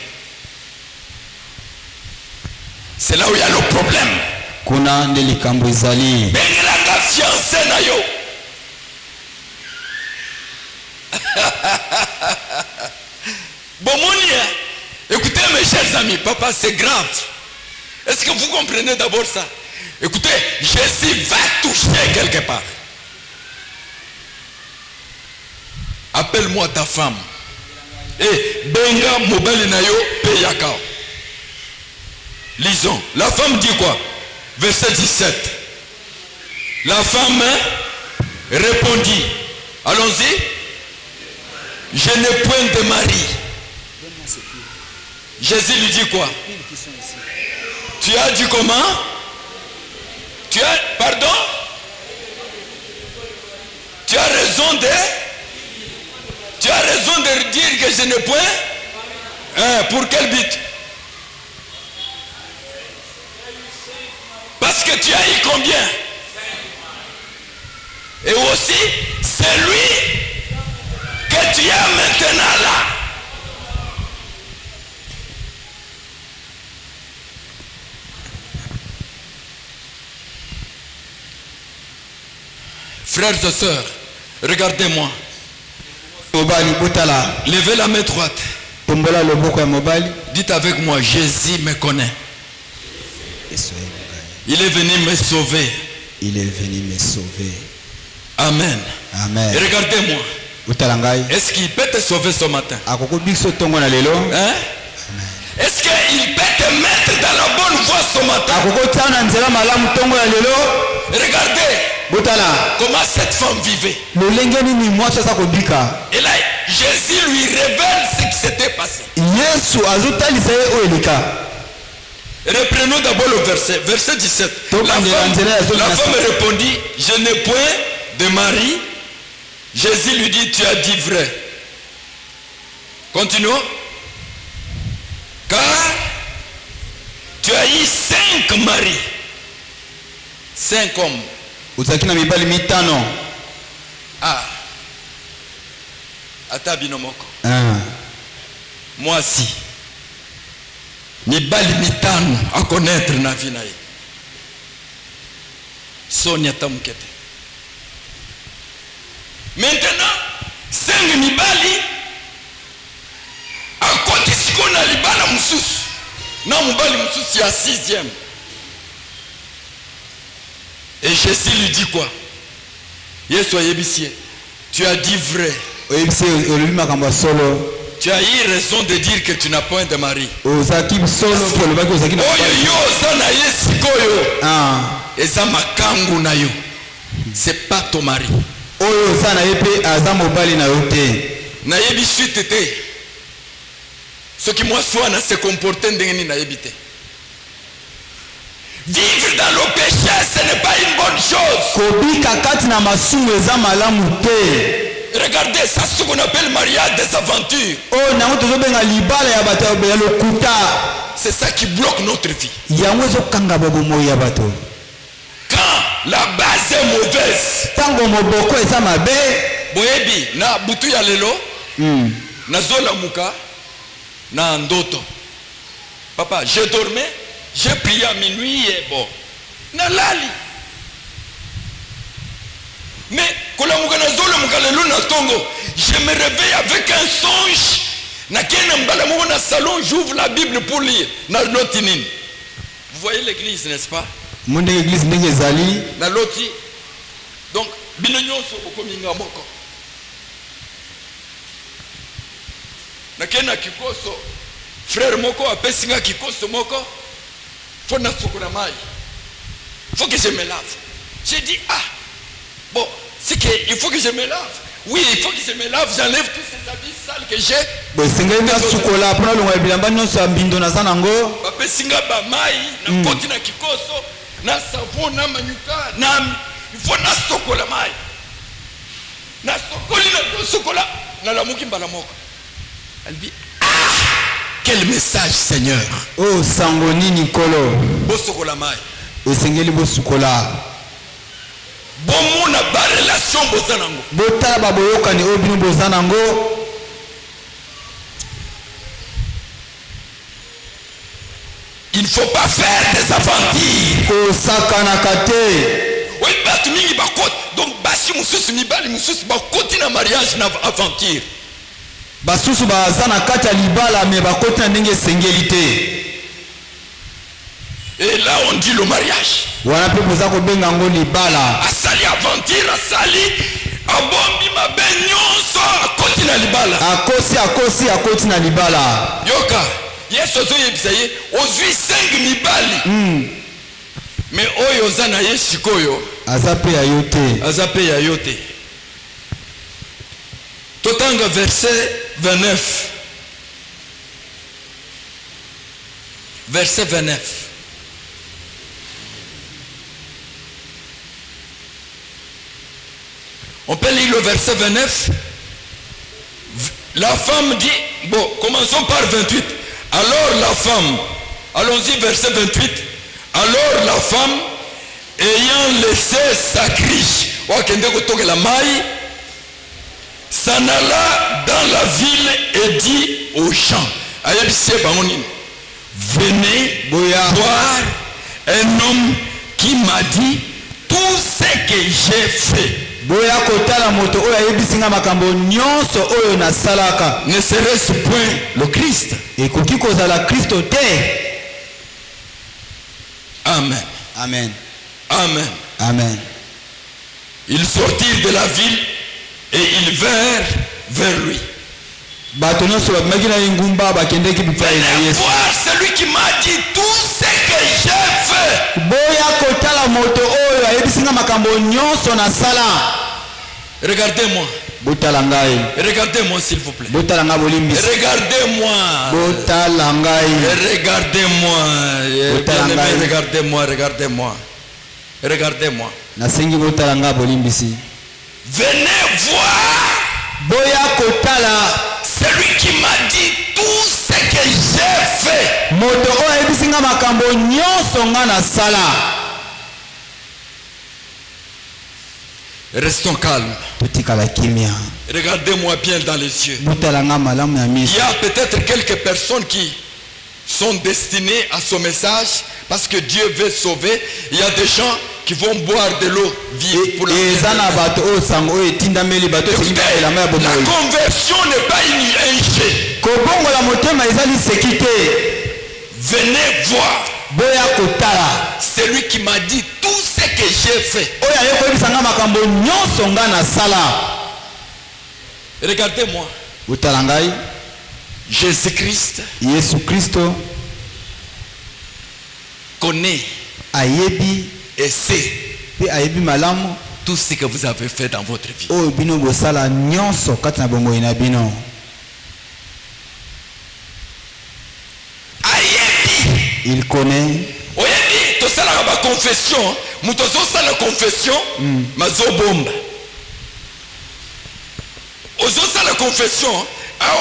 C'est là où il y a le problème. Kuna nde likambo ezali. Bengelanga fiancé na yo. Bon, écoutez mes chers amis, papa, c'est grave. Est-ce que vous comprenez d'abord ça? Écoutez, Jésus va toucher quelque part. Appelle-moi ta femme. Et benga mobile nayo peyaka. Lisons. La femme dit quoi? Verset 17. La femme répondit. Allons-y. Je n'ai point de mari. Jésus lui dit quoi? Tu as dit comment? Tu as, pardon? Tu as raison de dire que je n'ai point. Pour quel but? Parce que tu as eu combien? Et aussi, c'est lui que tu as maintenant là. Frères et sœurs, regardez-moi. Levez la main droite. Dites avec moi, Jésus me connaît. Il est venu me sauver. Il est venu me sauver. Amen. Amen. Et regardez-moi. Est-ce qu'il peut te sauver ce matin? Hein? Est-ce qu'il peut te mettre dans la bonne voie ce matin? Regardez comment cette femme vivait. Et là, Jésus lui révèle ce qui s'était passé. Reprenons d'abord le verset 17. La femme répondit, je n'ai point de mari. Jésus lui dit, tu as dit vrai. Continuons. Car tu as eu 5 maris. 5 hommes. Ah. Ata binomoko. Moi aussi. Mibali mitano à connaître na vie na ye. Sonia tamukete. Maintenant, 5 mibali à côté sikona libala mususu. Na mubali mususu ya 6e. Et Jésus lui dit quoi? Yesu ayebisiye. Tu as dit vrai. Tu as eu raison de dire que tu n'as point de mari. C'est pas ton mari. Ce qui moi soit na se comporter ndengeni na yebite. Vivre dans le péché, ce n'est pas une bonne chose. Regardez, ça c'est ce qu'on appelle mariage des aventures. C'est ça qui bloque notre vie. Quand la base est mauvaise. Boyebi, na butu ya lelo, na zola muka, na ndoto. Papa, je dormais, j'ai prié à minuit et bon. Na lali. Mais je me réveille avec un songe. Dans salon, j'ouvre la Bible pour lire. Vous voyez l'église, n'est-ce pas? Donc, frère moko apesinga kikoso moko faut na sokona mai. Faut que je me lave. J'ai dit bon, c'est qu'il faut que je me lave. Oui, il faut que je me lave, j'enlève tous ces habits sales que j'ai. Bapesinga ba mai na koti na kikoso na savon na manyuka na il faut na sokola mai. Na sokoli na sokola na la muki mbala moko. Elle dit quel message Seigneur. Oh sangoni nikolo. Bo sokola mai. Esengeli bo sokola. Bomona ba relation bozanango. Botala ba boyokani obinu bozanango. Il ne faut pas faire des aventures. Ko sakana kate. Oui, batu mingi bakot. Donc basi mususu mibali mususu bakoti na mariage na aventure. Basusu bazana kati libala me bakoti na ndenge sengeli te. Et Et là on dit le mariage. wana mpe boza kobenga yango libala. Asali aventure, asali abombi mabe nyonso akoti na libala. akoti na libala. Yoka Yesu azoyebisa ye ozwi 5 mibali. Mais oyo oza na ye sikoyo aza pe ya yo te. Totanga verset 29. Verset 29. On peut lire le verset 29. La femme dit, bon, commençons par 28. Alors la femme, allons-y verset 28. Alors la femme, ayant laissé sa criche, s'en alla dans la ville et dit aux gens, venez voir un homme qui m'a dit tout ce que j'ai fait. Boya kotala moto oyo ayebisinga makambo nyonso oyo nasalaka. Ne serait-ce point le Christ? Ekoki kozala Kristo te. Amen. Amen. Amen. Amen. Ils sortirent de la ville et ils vinrent vers lui. Bato nyonso bamaki na ingumba bakendeki bipai na Yesu. Voir celui qui m'a dit tout ce que j'ai fait. Boya kotala moto oyo ayebisinga makambo nyonso nasala. Regardez-moi. Botala ngai. Regardez-moi s'il vous plaît. Botala nga bolimbisi. Regardez-moi. Botala ngai. Regardez-moi. Botala ngai. Regardez-moi, regardez-moi. Regardez-moi. Nasengi botala nga bolimbisi. Venez voir. Boya kotala celui qui m'a dit tout ce que j'ai fait. Moto oyo ayebisinga makambo nyonso nga nasala. Restons calmes. Regardez-moi bien dans les yeux. Il y a peut-être quelques personnes qui sont destinées à ce message parce que Dieu veut sauver. Il y a des gens qui vont boire de l'eau vive pour la conversion n'est pas un jet. Venez voir celui qui m'a dit tout ce que j'ai fait. Regardez-moi. Jésus-Christ connaît et sait tout ce que vous avez fait dans votre vie. Il connaît. La confession, la confession, mazobomba. Ozosa la confession,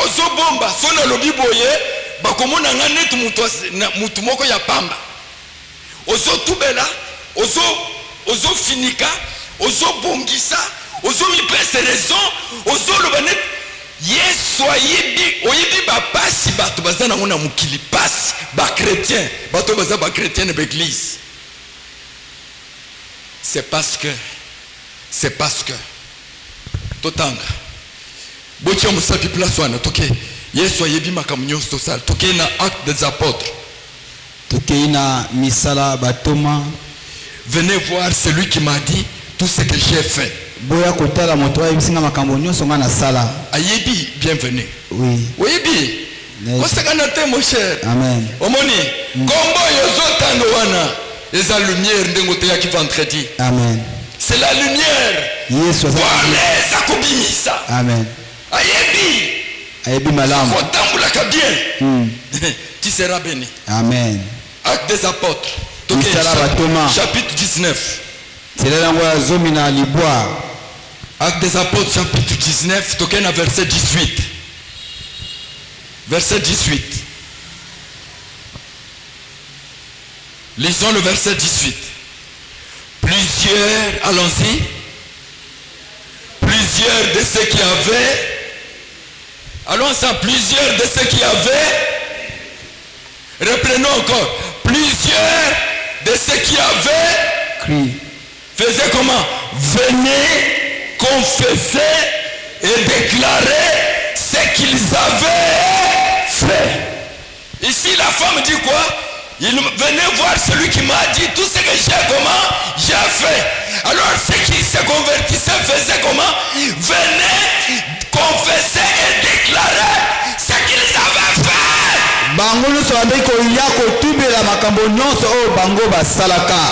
ozobomba, sona lobi boye, bakomona ngane mutu moko ya pamba. Ozo tubela, ozo finika, ozo bongisa, ozo mi pese raison, ozo lobanet. Yesu oyebi ba pasi bato bazana ngona mukili pasi ba chrétien bato baza ba chrétien de l'église. C'est parce que totanga botia musapi place wana toke Yesu oyebi makambo nyonso tosala toke na acte des apôtres toke na misala batoma. Venez voir celui qui m'a dit tout ce que j'ai fait. Boya kotala moto ayebisinga makambo nyonso nga nasala. Ayebi, bienvenue. Oui. Oyebi. Kosakana te mon cher. Amen. Omoni. Kombo yozo tango wana. Et la lumière ndengote ya ki vendredi. Amen. C'est la lumière. Yesu za kobimisa. Amen. Ayebi malamu. Fotambula ka bien. Tu seras béni. Amen. Acte des apôtres. Chapitre 19. C'est là où zomina liboa. Acte des apôtres chapitre 19, token à verset 18. Verset 18. Lisons le verset 18. Allons-y. Plusieurs de ceux qui avaient, allons ensemble, plusieurs de ceux qui avaient, reprenons encore, plusieurs de ceux qui avaient, faisaient comment? Venez confesser et déclarer ce qu'ils avaient fait. Ici la femme dit quoi? Il venait voir celui qui m'a dit tout ce que j'ai fait. Alors ceux qui se convertissaient faisaient comment? Venaient confesser et déclarer ce qu'ils avaient fait. Bango nyonso bandeki koya kotubela makambo nyonso oyo bango basalaka.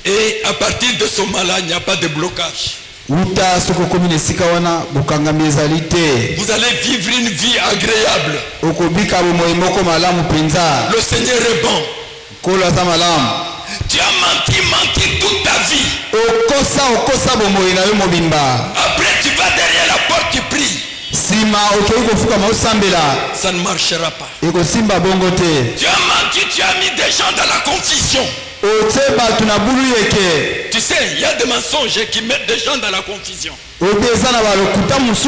Et à partir de ce moment-là, il n'y a pas de blocage. Uta soko komi nesika wana bokangami ezali te. Vous allez vivre une vie agréable. Okobika bomoi moko malamu penza. Le Seigneur est bon. Kolo aza malamu. Tu as menti toute ta vie. Okosa bomoi na yo mobimba. Après tu vas derrière la porte, tu pries. Sima okoki kofukama osambela. Ça ne marchera pas. Ekosimba bongo te. Tu as menti, tu as mis des gens dans la confusion. Tu sais, il y a des mensonges qui mettent des gens dans la confusion. Tu as menti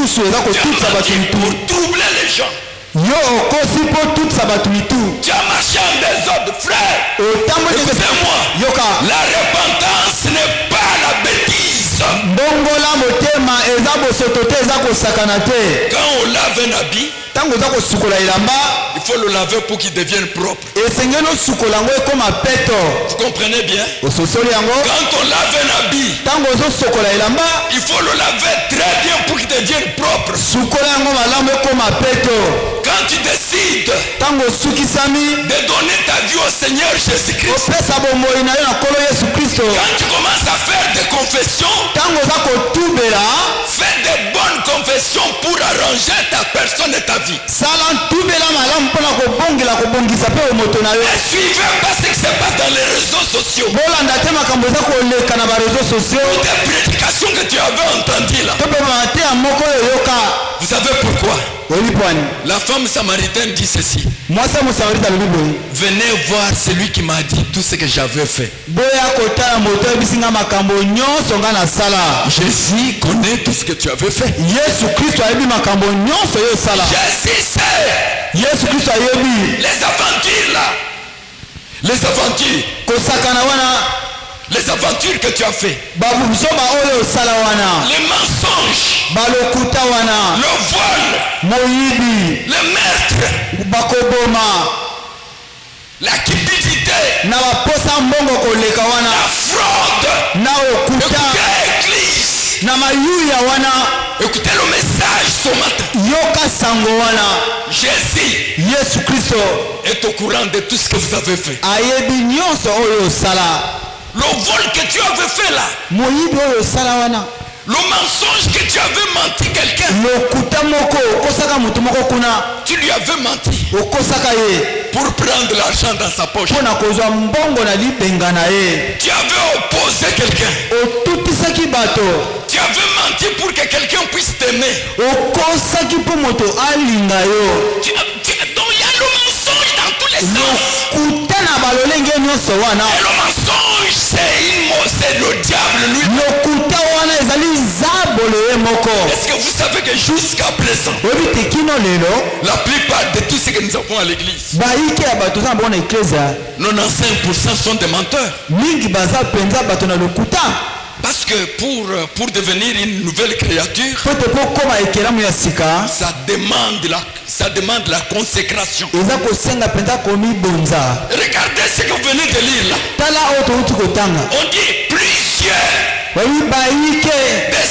pour troubler les gens. Tu as marché en désordre, frère. Écoutez-moi. La repentance n'est pas la bêtise. Quand on lave un habit, il faut le laver pour qu'il devienne propre. Vous comprenez bien? Quand on lave un habit, il faut le laver très bien pour qu'il devienne propre. Quand tu décides de donner ta vie au Seigneur Jésus-Christ, quand tu commences à faire des confessions, fais des bonnes confessions pour arranger ta personne et ta vie. Ne suivez pas ce qui se passe dans les réseaux sociaux. Des prédications que tu avais entendues là. Vous savez pourquoi? La femme samaritaine dit ceci. Venez voir celui qui m'a dit tout ce que j'avais fait. Jésus connaît tout ce que tu avais fait. Jésus sait. Les aventures là. Les aventures que tu as fait. Les mensonges. Le vol. Le meurtre. La cupidité. La fraude. Écoutez l'église. Écoutez le message ce matin. Jésus est au courant de tout ce que vous avez fait. Le vol que tu avais fait là. Le mensonge que tu avais menti quelqu'un. Tu lui avais menti pour prendre l'argent dans sa poche. Tu avais opposé quelqu'un. Tu avais menti pour que quelqu'un puisse t'aimer. Donc il y a le mensonge dans tous les sens. Et le mensonge c'est le diable lui. Est-ce que vous savez que jusqu'à présent, la plupart de tous ceux que nous avons à l'église, 95% sont des menteurs. Parce que pour devenir une nouvelle créature, ça demande la consécration. Regardez ce que vous venez de lire là. On dit plusieurs de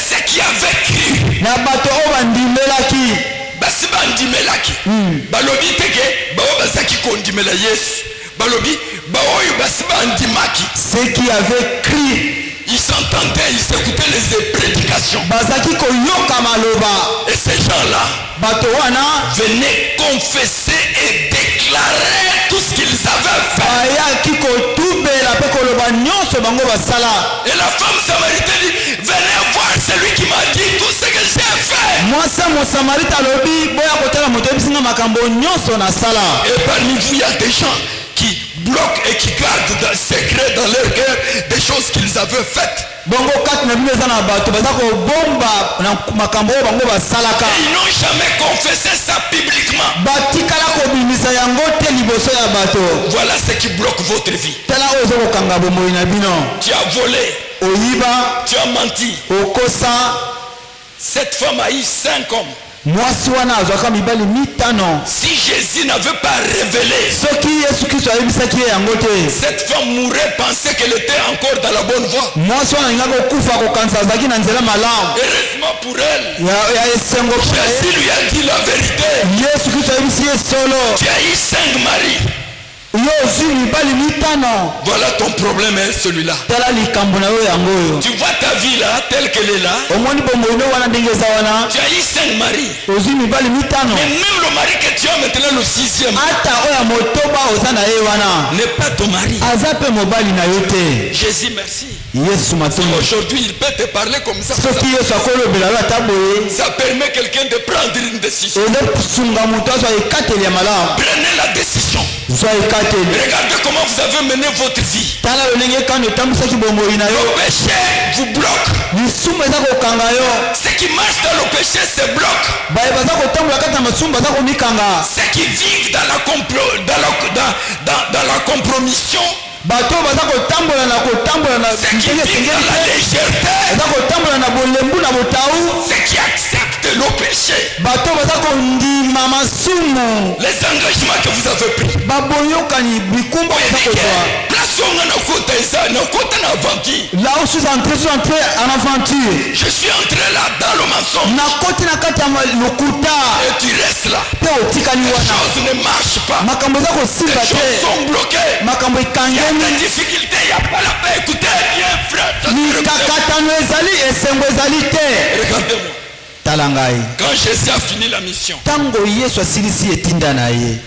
ceux qui avaient cru. Basi bandimelaki. Balobi teke bao basaki kondimela Yesu. Balobi baoyo basi bandimaki. Ceux qui avaient cru, ils s'entendaient, ils écoutaient les prédications. Et ces gens-là venaient confesser et déclarer tout ce qu'ils avaient fait. Et la femme samaritaine dit, venez voir celui qui m'a dit tout ce que j'ai fait. Et parmi vous, il y a des gens qui bloquent et qui gardent dans secret dans leur cœur des choses qu'ils avaient faites. Et ils n'ont jamais confessé ça publiquement. Voilà ce qui bloque votre vie. Tu as volé. Tu as menti. Cette femme a eu 5 hommes. mwasi wana azwaka mibali mitano. Si Jésus n'avait pas révélé, soki Yesu Kristo ayebisaki ye yango te, cette femme mourrait, pensait qu'elle était encore dans la bonne voie. mwasi wana alingaka kokufa kokanisa azalaki na nzela malamu. Heureusement pour elle, ya esengo mpo na ye. Jésus lui a dit la vérité. Yesu Kristo ayebisi ye solo. Tu as eu 5 maris. yo ozwi mibali mitano. Voilà ton problème est celui-là. tala likambo na yo yango oyo. Tu vois ta vie là, telle qu'elle est là. omoni bomoi wana ndenge eza wana. Tu as eu 5 maris. ozwi mibali mitano. Mais même le mari que tu as maintenant, le 6e, ata oyo motoba oza na ye wana n'est pas ton mari. aza pe mobali na yo te. Jésus, merci. Yesu matondo. Aujourd'hui, il peut te parler comme ça. soki Yesu akolobela yo ata boye. Ça permet quelqu'un de prendre une décision. ezosunga moto azwa ekateli ya malamu. Prenez la décision. zwa ekateli. Regardez comment vous avez mené votre vie. tala lolenge kani otambwisaki bomoi na Le yo. péché vous bloque. lisumu eza kokanga yo. Ceux qui marchent dans le péché se bloquent. baye baza kotambola kati na masumu baza komikanga. Ceux qui vivent dans la compromission, bato baza kotambola na ceux qui ndenge vivent dans la esengeli te. légèreté, baza kotambola na bolembu na botau. ceux qui acceptent le péché, bato baza kondima masumu. les engagements que vous avez pris. baboyokani bikumba baza kozwa. Place où on a côté ça, on a côté en aventure. là où je suis entré en aventure. Je suis entré là dans le mensonge. nakoti na kati ya lokuta. Et tu restes là. pe otikali Les wana. choses ne marchent pas. makambo eza Les kosimba choses te. sont bloquées. makambo Il y a ekangemi. des difficultés, il n'y a pas la paix. Écoutez bien, frère. mikakatano ezali esengo ezali te. Regardez-moi. tala ngai. Quand Jésus a fini la mission, ntango yesu asilisi etinda na ye.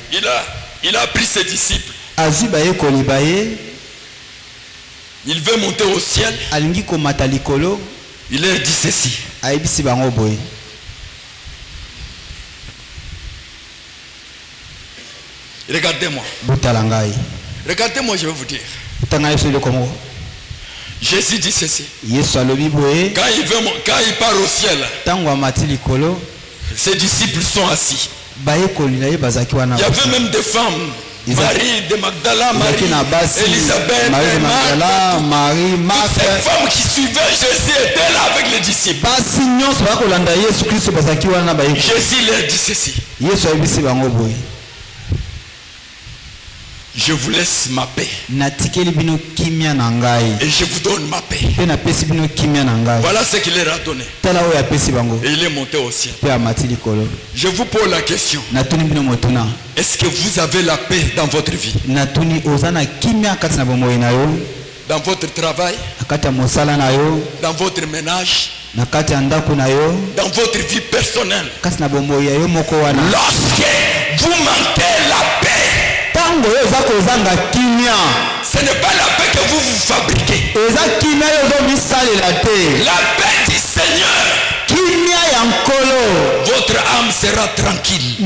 il a pris ses disciples. azwi bayekoli baye. Il veut monter au ciel. alingi komata likolo. Il leur dit ceci. ayebisi bango boye. Regardez-moi. botala ngai. Regardez-moi, je vais vous dire. tanga yesu eloko moko. Jésus dit ceci. yesu alobi boye. Quand il part au ciel, ntango amati likolo. ses disciples sont assis. bayekoli na ye bazalaki wana. Il y avait même des femmes. Marie de Magdala, Marie, Elisabeth, Marie de Magdala, Marie, Marthe. Ces femmes qui suivaient Jésus étaient là avec les disciples. basi nyonso bakolanda yesu kristo bazalaki wana bayekoli. Jésus leur dit ceci. yesu ayebisi bango boye. Je vous laisse ma paix. natikeli bino kimia na ngai. Et je vous donne ma paix. pe napesi bino kimia na ngai. Voilà ce qu'il leur a donné. tala oyo apesi bango. Et il est monté au ciel. pe amati likolo. Je vous pose la question. natuni bino motuna. Est-ce que vous avez la paix dans votre vie? natuni oza na kimia kati na bomoi na yo. Dans votre travail? na kati ya mosala na yo. Dans votre ménage? na kati ya ndako na yo. Dans votre vie personnelle? kati na bomoi ya yo moko wana. Lorsque vous manquez la paix, ntango oyo eza kozanga kimia. ce n'est pas la paix que vous vous fabriquez. eza kimia oyo ozomisalela te. La paix du Seigneur, kimia ya nkolo. votre âme sera tranquille.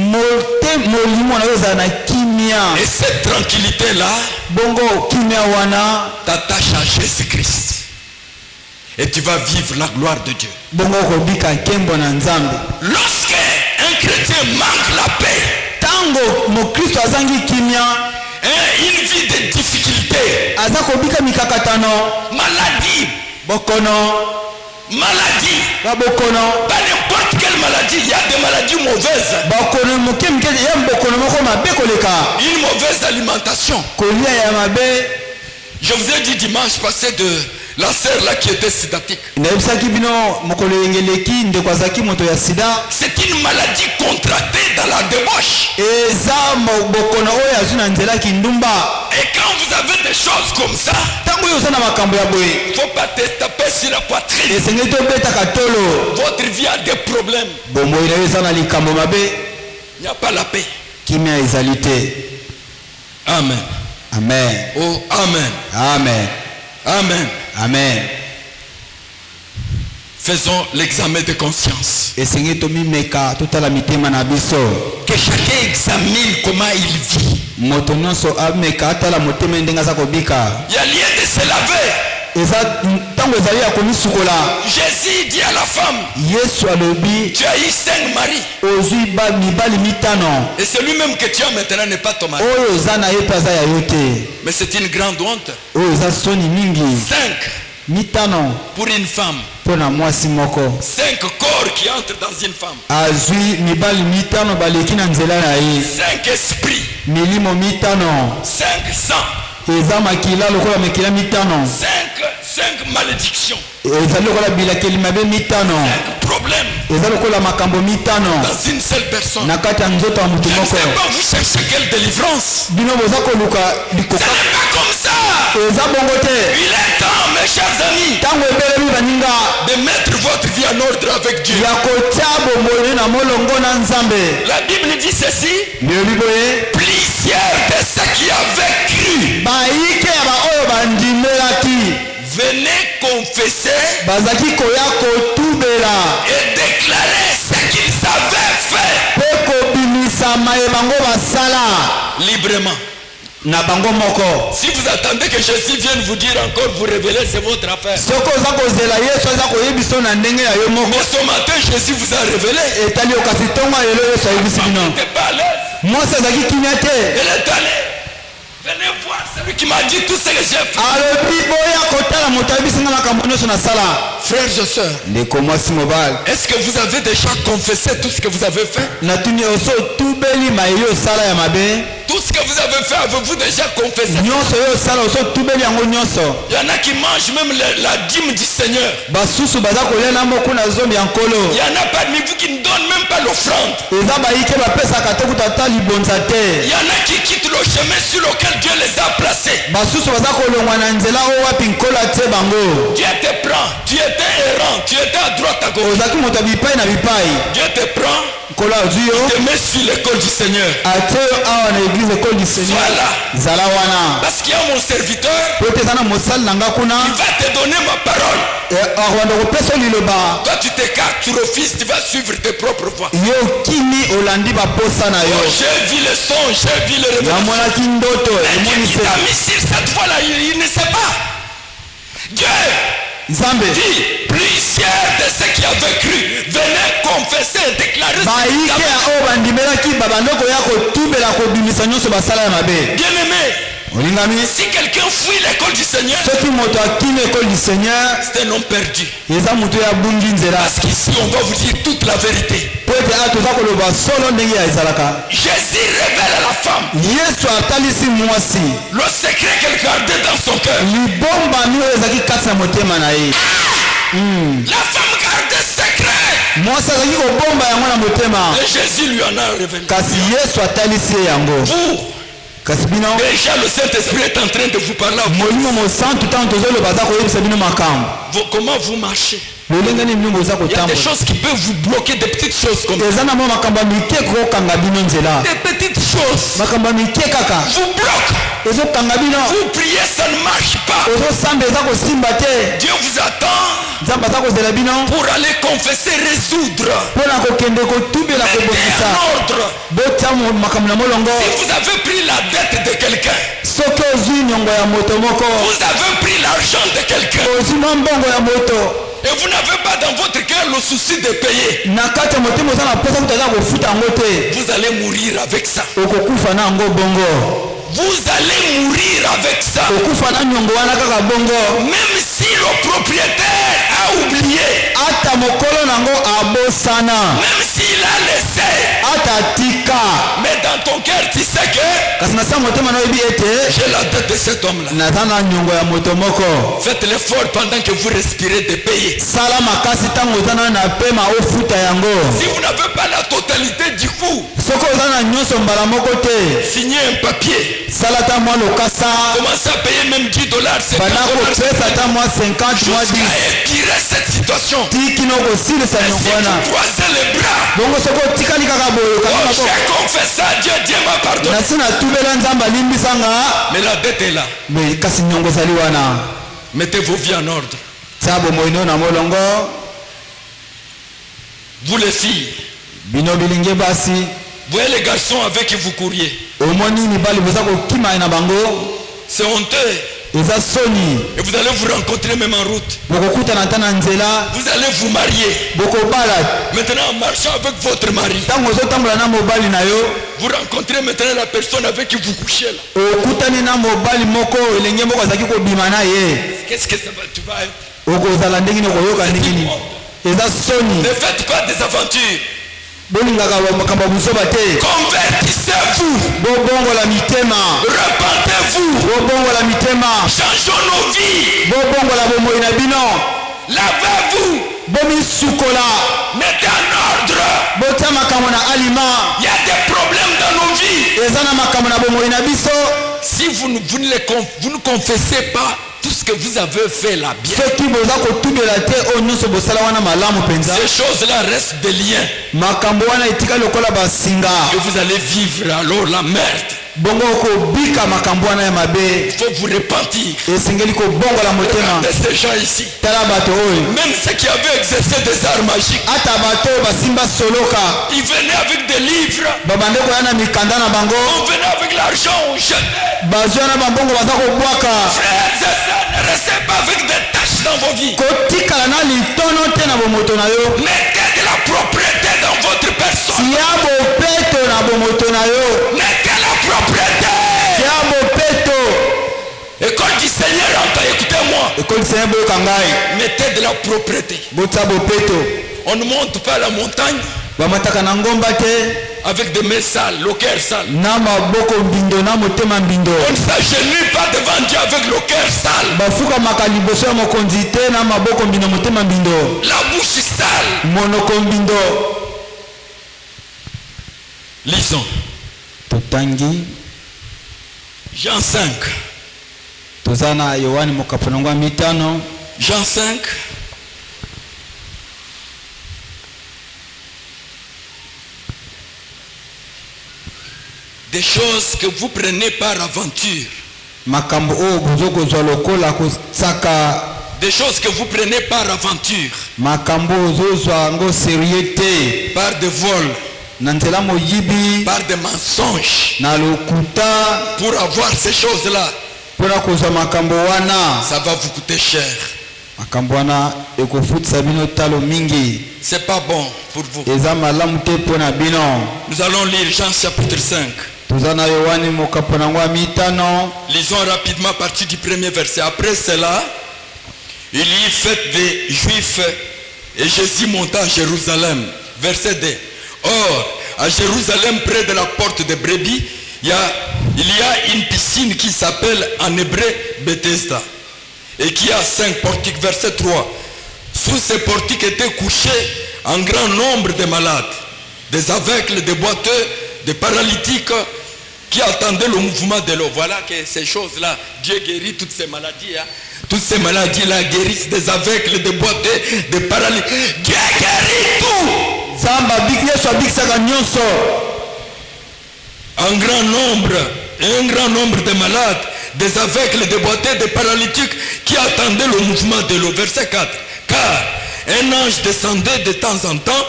molimo na yo ezala na kimia. Et cette tranquillité-là bongo kimia wana. t'attache à Jésus-Christ. Et tu vas vivre la gloire de Dieu. bongo okobika nkembo na nzambe. Lorsque un chrétien manque la paix, ntango mokristo azangi kimia. une vie de difficulté, aza kobika mikakatano. maladie, bokono. babokono, pas n'importe quelle maladie. Il y a des maladies mauvaises. bokono moke moke ya bokono moko mabe koleka. Une mauvaise alimentation. kolia ya mabe. Je vous ai dit dimanche passé de la sœur là qui était sidatique. nayebisaki bino mokolo yengeleki ndeko azalaki moto ya sida. C'est une maladie contractée dans la débauche. eza bokono oyo azwi na nzela kindumba. Et quand vous avez des choses comme ça, ntango oyo oza na makambo ya boye. il ne faut pas te taper sur la poitrine. esengeli tobetaka tolo. Votre vie a des problèmes. bomoi na yo eza na likambo mabe. Il n'y a pas la paix. kimia ezali te. Amen. amen. Oh, amen. amen. Amen. amen. Faisons l'examen de conscience. esengeli tomimeka totala mitema na biso. Que chacun examine comment il vit. moto nyonso ameka atala motema ndenge aza kobika. Il y a lieu de se laver. eza ntango ezali ya komisukola. Jésus dit à la femme, yesu alobi. tu as eu 5 maris. ozwi mibali mitano. Et celui-même que tu as maintenant n'est pas ton mari. oyo oza na ye mpe aza ya yo te. Mais c'est une grande honte. oyo eza soni mingi. 5 mitano. pour une femme. Pona mwasi moko 5 corps qui entrent dans une femme. azwi mibali mitano baleki na nzela na ye 5 esprits. milimo mitano 5 sangs. eza makila lokola makila mitano 5 malédictions. ezali lokola bilakeli mabe mitano 5 problèmes. eza lokola makambo mitano Dans une seule personne. na kati ya nzoto ya mutu Je ne moko sais pas, vous cherchez quelle délivrance. bino boza koluka Ce likoka n'est pas comme ça. eza bongo te Il est temps, mes chers amis, ntango ebelemi baninga de mettre votre vie en ordre avec Dieu. ya kotia bomoi na molongo na nzambe La Bible dit ceci. bilobi boye Plusieurs de ceux qui avaient cru bayike ya baoyo bandimelaki venaient confesser bazaki koya kotubela et déclarer ce qu'ils avaient fait mpe kobimisa mayebango basala librement. na bango moko. Si vous attendez que Jésus vienne vous dire encore, vous révéler, c'est votre affaire. soko oza kozela yesu aza koyebiso na ndenge ya yo moko Mais ce matin, Jésus vous a révélé. etali okasi ntongo ya lelo yesu ayebisi Elle bino n'était pas à l'aise. mwasi azalaki kimia te Elle est allée. Venez voir celui qui m'a dit tout ce que j'ai fait. alobi boya kotala moto ayebisi nga makambo nyonso nasala. Frères et sœurs, ndeko mwasi mobali est-ce que vous avez déjà confessé tout ce que vous avez fait? natuni oso otubeli mayebi osala ya mabe Tout ce que vous avez fait, avez-vous déjà confessé? nyonso oyo osala oso otubeli yango nyonso. Il y en a qui mangent même la dîme du Seigneur. basusu baza kolia na moku na zombi ya nkolo. Il y en a parmi vous qui ne donnent même pas l'offrande. eza bayike bapesaka te kuta ata libonza Il te. y en a qui quittent le chemin sur lequel Dieu les a placés. basusu baza kolongwa na nzela oyo wapi nkolo atie bango. Dieu te prend. Tu étais errant. Tu étais à droite, à gauche. ozalaki moto ya bipai na bipai. Dieu te prend. nkolo azwi yo Te met sur l'école du Seigneur. atie yo awa na église école du seigneur. Voilà. zala wana Parce qu'il y a mon serviteur. po ete eza na mosali na nga kuna Il va te donner ma parole. akwanda kopesa liloba. Toi, tu t'écartes, tu refuses, tu vas suivre tes propres voies. yo okimi olandi baposa na yo. Oh, j'ai vu le son, j'ai vu le révélation. namonaki ndoto Mais Dieu qui emonise t'a mis sur cette voie-là, il ne sait pas. Dieu nzambe dit, plusieurs de ceux qui avaient cru venaient confesser et déclarer ce qu'ils bayike avaient ya fait. oyo bandimelaki babandoko ya kotubela kobimisa nyonso basala ya mabe. Bien-aimé, olingami si quelqu'un fuit l'école du Seigneur, soki moto akimi ekole du seigneur c'est un homme perdu. eza moto oyo abungi nzela. Parce qu'ici, on va vous dire toute la vérité. po ete awa toza koloba solo ndenge ya ezalaka. Jésus révèle à la femme yesu atalisi mwasi le secret qu'elle gardait dans son cœur. libombami oyo ezalaki kati na motema na ye. La femme gardait secret. mwasi azalaki kobomba yango na motema Et Jésus lui en a révélé. kasi yesu atalisi ye yango. Vous, kasi bino déjà le Saint-Esprit est en train de vous parler. molimo mosantu ntango tozoloba aza koyebisa bino makambo. Comment vous marchez? lolenge nini bino boza Il y a des kotambola. choses qui peuvent vous bloquer, des petites choses comme ça. eza na mwa makambo ya mike kokanga bino nzela. Des petites choses makambo ya mike kaka vous bloquent. ezokanga bino. Vous priez, ça ne marche pas. ozosamba eza kosimba te. Dieu vous attend nzambe aza kozela bino pour aller confesser, résoudre, mpo na kokende kotubela mettre kobongisa. en ordre. botia makambo na molongo. Si vous avez pris la dette de quelqu'un, soki ozwi nyongo ya moto moko vous avez pris l'argent de quelqu'un, ozwi mwa mbongo ya moto et vous n'avez pas dans votre cœur le souci de payer, na kati ya motema oza na mposa kuta aza kofuta yango te. vous allez mourir avec ça. okokufa na yango bongo. Vous allez mourir avec ça. okufa na nyongo wana kaka bongo. Même si le propriétaire a oublié, ata mokolo nango abosana. même s'il a laissé, ata tika. mais dans ton cœur, tu sais que kasi na sa motema na oyebi ete j'ai la dette de cet homme-là. naza na nyongo ya moto moko. Faites l'effort pendant que vous respirez de payer. sala makasi ntango oza na pema ofuta yango. Si vous n'avez pas la totalité du coup, soki oza na nyonso mbala moko te signez un papier. sala ata mwa lokasa. Commencez à payer même $10, $50 banda kopesa ata mwa 50 mwa 10 jusqu'à étirer cette situation. tikino kosilisa Et si nyongo wana. vous croisez les bras, bongo soki otikali kaka boye oh, okanga maboko. j'ai confessé à Dieu, Dieu m'a pardonné. nasi natubela nzambe alimbisanga. Mais la dette est là. me kasi nyongo ezali wana. Mettez vos vies en ordre. tia bomoi nio na molongo. Vous les filles, bino bilinge basi voyez les garçons avec qui vous couriez. omoni mibali boza kokima na bango. C'est honteux. eza soni. Et vous allez vous rencontrer même en route. bokokutana ata na nzela. Vous allez vous marier. bokobala. Maintenant, en marchant avec votre mari, ntango ozotambola na mobali na yo. vous rencontrez maintenant la personne avec qui vous couchez là. okutani na mobali moko elenge moko azalaki kobima na ye. Qu'est-ce que ça va, tu vas être? okozala ndenge nini okoyoka ndenge nini eza soni Ne faites pas des aventures. bolingaka makambo ya buzoba te Convertissez-vous. bobongola mitema Repentez-vous. bobongola mitema Changeons nos vies. bobongola bomoi na bino Lavez-vous. bomisukola Mettez en ordre. botia makambo na alima Il y a des problèmes dans nos vies. eza na makambo na bomoi na biso Si vous ne confessez pas tout ce que vous avez fait là bien, soki boza kotubela te oyo nyonso bosala wana malamu mpenza ces choses-là restent des liens. makambo wana etika lokola basinga Et vous allez vivre alors la merde. bongo kobika makambo wana ya Il mabe faut vous repentir. esengeli kobongola motema Regardez ces gens ici. tala bato oyo Même ceux qui avaient exercé des arts magiques, ata bato oyo basimba soloka ils venaient avec des livres. babande koya na mikanda na bango On venait avec l'argent, on jetait. bazwa na bambongo baza kobwaka Frères et sœurs, ne restez pas avec des taches dans vos vies. kotikala na litono te na bomoto na yo Mettez de la propreté dans votre personne. tia bopeto na bomoto na yo Mettez la propreté. tia bopeto École du Seigneur, écoutez-moi. ekoli seigneur boyoka ngai Mettez de la propreté. botia bopeto On ne monte pas la montagne bamataka na ngomba te avec des mains sales, le cœur sale. na maboko mbindo na motema mbindo On ne s'agenouille pas devant Dieu avec le cœur sale. bafukamaka liboso ya mokonzi te na maboko mbindo motema mbindo La bouche sale. monoko mbindo Lisons. totangi Jean 5. toza na yohani mokaponongo ya mitano Jean 5. Des choses que vous prenez par aventure. makambo oyo bozokozwa lokola kosaka Des choses que vous prenez par aventure. makambo ozozwa yango serie te Par des vols. na nzela moyibi Par des mensonges. na lokuta Pour avoir ces choses-là, mpona kozwa makambo wana ça va vous coûter cher. makambo wana ekofutisa bino talo mingi C'est pas bon pour vous. eza malamu te mpona bino Nous allons lire Jean chapitre 5. toza na yohani mokapo nango ya mitano Lisons rapidement à partir du premier verset. Après cela, il y eut fête des Juifs et Jésus monta à Jérusalem. Verset 2. Or, à Jérusalem, près de la porte de Brebis, il y a une piscine qui s'appelle en hébreu Bethesda et qui a 5 portiques. Verset 3. Sous ces portiques étaient couchés un grand nombre de malades, des aveugles, des boiteux, des paralytiques qui attendaient le mouvement de l'eau. Voilà que ces choses-là, Dieu guérit toutes ces maladies. Hein. Toutes ces maladies-là guérissent des aveugles, des boiteux, des paralytiques. Dieu guérit tout. zamba yesu abikisaka nyonso Un grand nombre de malades, des aveugles, des boiteux, des paralytiques qui attendaient le mouvement de l'eau. Verset 4. Car un ange descendait de temps en temps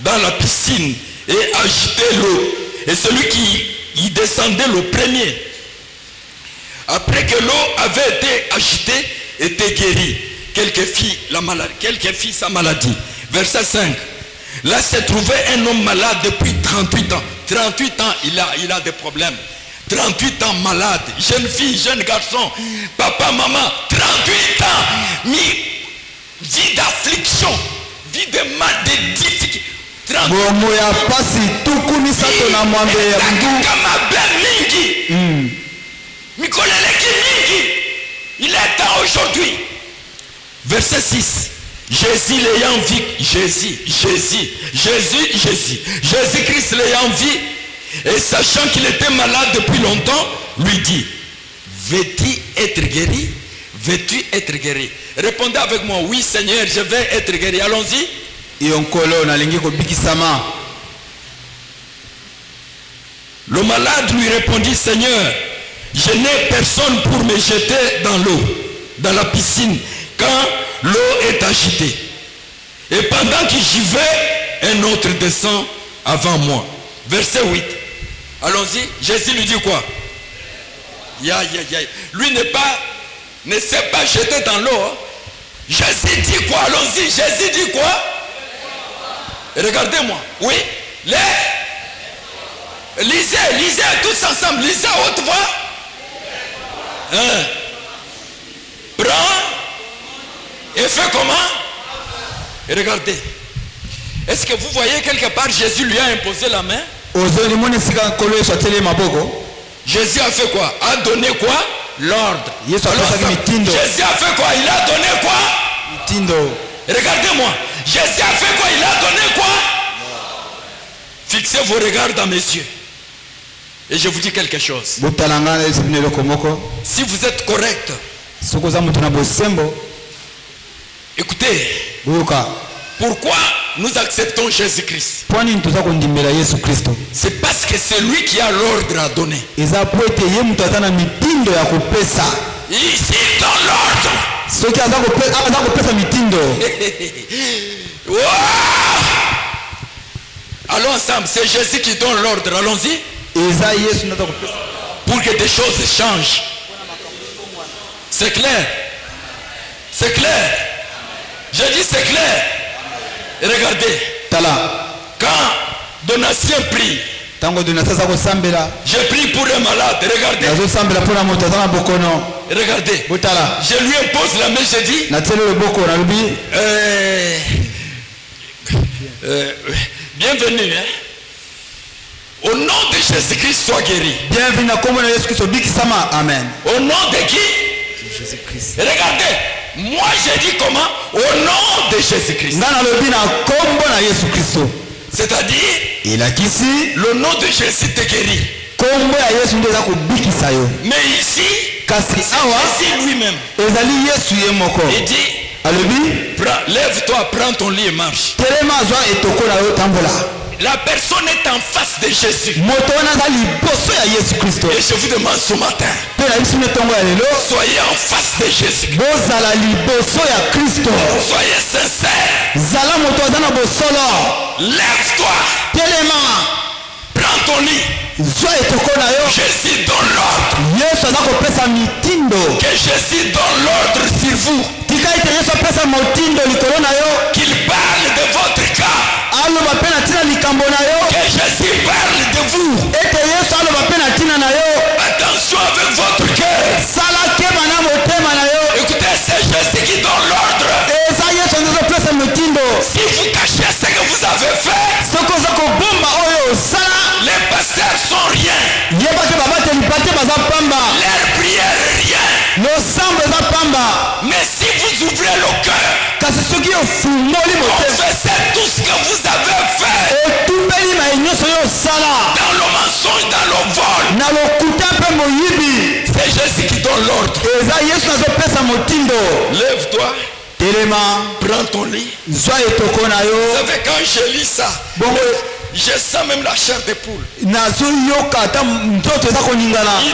dans la piscine et agitait l'eau. Et celui qui y descendait le premier, après que l'eau avait été agitée, était guéri. Quelques fit sa maladie. Verset 5. Là se trouvait un homme malade depuis 38 ans. 38 ans, il a des problèmes. 38 ans malade. Jeune fille, jeune garçon. Papa, maman. 38 ans. Vie d'affliction. Vie de mal, de difficulté. bomo ya pasi tuku misato na mwambe ya mbu il est temps aujourd'hui. Verset 6. Jésus l'ayant vu, Jésus-Christ l'ayant vu, et sachant qu'il était malade depuis longtemps, lui dit, veux-tu être guéri? Veux-tu être guéri? Répondez avec moi, oui Seigneur, je vais être guéri. Allons-y. yonkolo nalingi kobikisama. Le malade lui répondit, Seigneur, je n'ai personne pour me jeter dans l'eau, dans la piscine, quand l'eau est agitée. Et pendant que j'y vais, un autre descend avant moi. Verset 8. Allons-y. Jésus lui dit quoi? Lui ne s'est pas jeté dans l'eau. Hein. Jésus dit quoi? Allons-y. Jésus dit quoi? Regardez-moi. Oui. Lisez tous ensemble. Lisez à haute voix. Prends et fait comment? Et regardez. Est-ce que vous voyez quelque part Jésus lui a imposé la main? Jésus a fait quoi? A donné quoi? L'ordre. Jésus a fait quoi? Il a donné quoi? Regardez-moi. Jésus a fait quoi? Il a donné quoi? Fixez vos regards dans mes yeux. Et je vous dis quelque chose. Si vous êtes correct, écoutez. Pourquoi nous acceptons Jésus-Christ? C'est parce que c'est lui qui a l'ordre à donner. Il donne l'ordre. Wow! Allons ensemble, c'est Jésus qui donne l'ordre. Allons-y. Pour que des choses changent. C'est clair. C'est clair. Je dis c'est clair. Et regardez. Quand Donatien prie, je prie pour un malade. Regardez. Regardez. Je lui impose la main, je dis. Bienvenue. Hein? Au nom de Jésus-Christ, sois guéri. Bienvenue Amen. Au nom de qui? Jésus-Christ. Regardez. Moi j'ai dit comment? Au nom de Jésus-Christ. C'est-à-dire, le nom de Jésus te guérit. Mais ici, c'est lui-même. Il dit, lève-toi, prends ton lit et marche. La personne est en face de Jésus. Et je vous demande ce matin, soyez en face de Jésus. Soyez sincère. Lève-toi. Prends ton lit. Jésus donne l'ordre. Que Jésus donne l'ordre sur vous. Qu'il parle de votre cas. Que Jésus parle de vous. Attention avec votre cœur. Écoutez, c'est Jésus qui donne l'ordre. Si vous cachez ce que vous avez fait, les pasteurs sont rien. Leur prière est rien. Mais si vous ouvrez le cœur, confessez tout ce que vous avez fait, dans le mensonge, dans le vol, c'est Jésus qui donne l'ordre. Lève-toi. Prends ton lit. Vous savez, quand je lis ça, je sens même la chair de poule. Il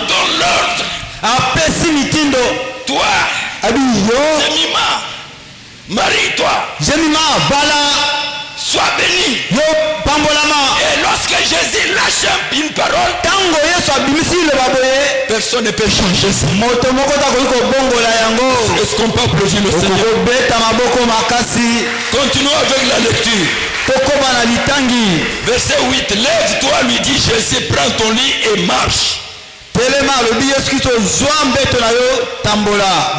donne l'ordre. Toi, Jemima, marie-toi. Sois béni. Et lorsque Jésus lâche une parole, personne ne peut changer ça. Est-ce qu'on peut applaudir le Seigneur? Continuons avec la lecture. Verset 8. Lève-toi, lui dit Jésus, prends ton lit et marche.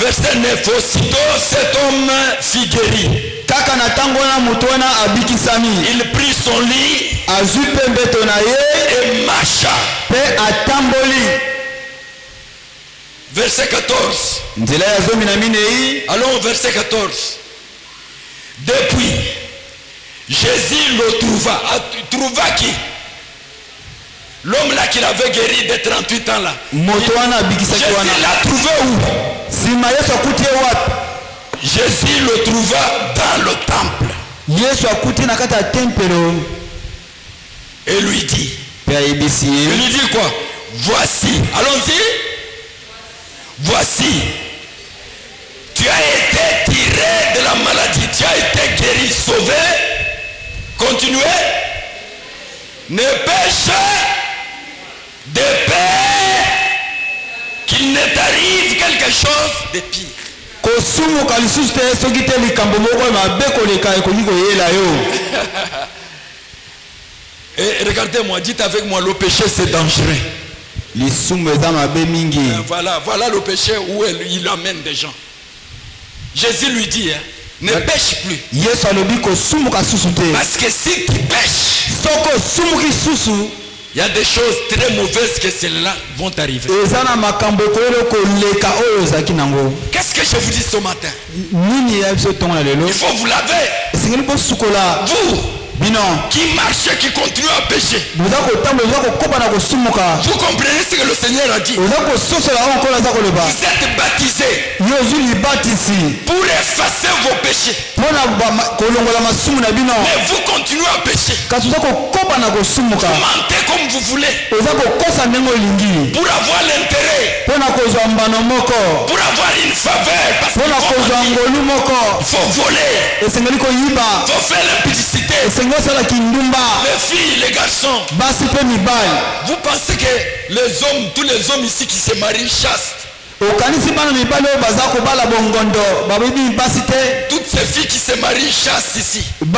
Verset 9. Aussitôt cet homme fit guéri. Il prit son lit et marcha. Verset 14. Allons au verset 14. Depuis, Jésus le trouva. Trouva qui? L'homme là qu'il avait guéri de 38 ans là. Jésus l'a trouvé où? Jésus le trouva dans le temple. Et lui dit. Il lui dit quoi? Voici. Allons-y. Voici. Tu as été tiré de la maladie. Tu as été guéri, sauvé. Continuez. Ne pêche de paix qu'il ne t'arrive quelque chose de pire. Et regardez-moi, dites avec moi, le péché c'est dangereux. Voilà le péché où il amène des gens. Jésus lui dit, hein, Ne pêche plus. Yesu alobi kosumuka susu te. Parce que si tu pêches, Soko sumuki susu. il y a des choses très mauvaises que celles-là vont arriver. Ezana makambo koyelo koleka oyo zaki nango. Qu'est-ce que je vous dis ce matin? Nini ya biso tonga lelo. Il faut vous laver. Esengeli po sukola. Vous Bino. qui marchez, qui continuez à pécher. Vous comprenez ce que le Seigneur a dit. Vous êtes baptisés pour effacer vos péchés. Mais vous continuez à pécher. Vous mentez comme vous voulez. Pour avoir l'intérêt. Pour avoir une faveur. Parce qu'il faut voler. Il faut faire l'impudicité. Les filles, les garçons. Vous pensez que les hommes, tous les hommes ici qui se marient chastes, toutes ces filles qui se marient chastes ici, qui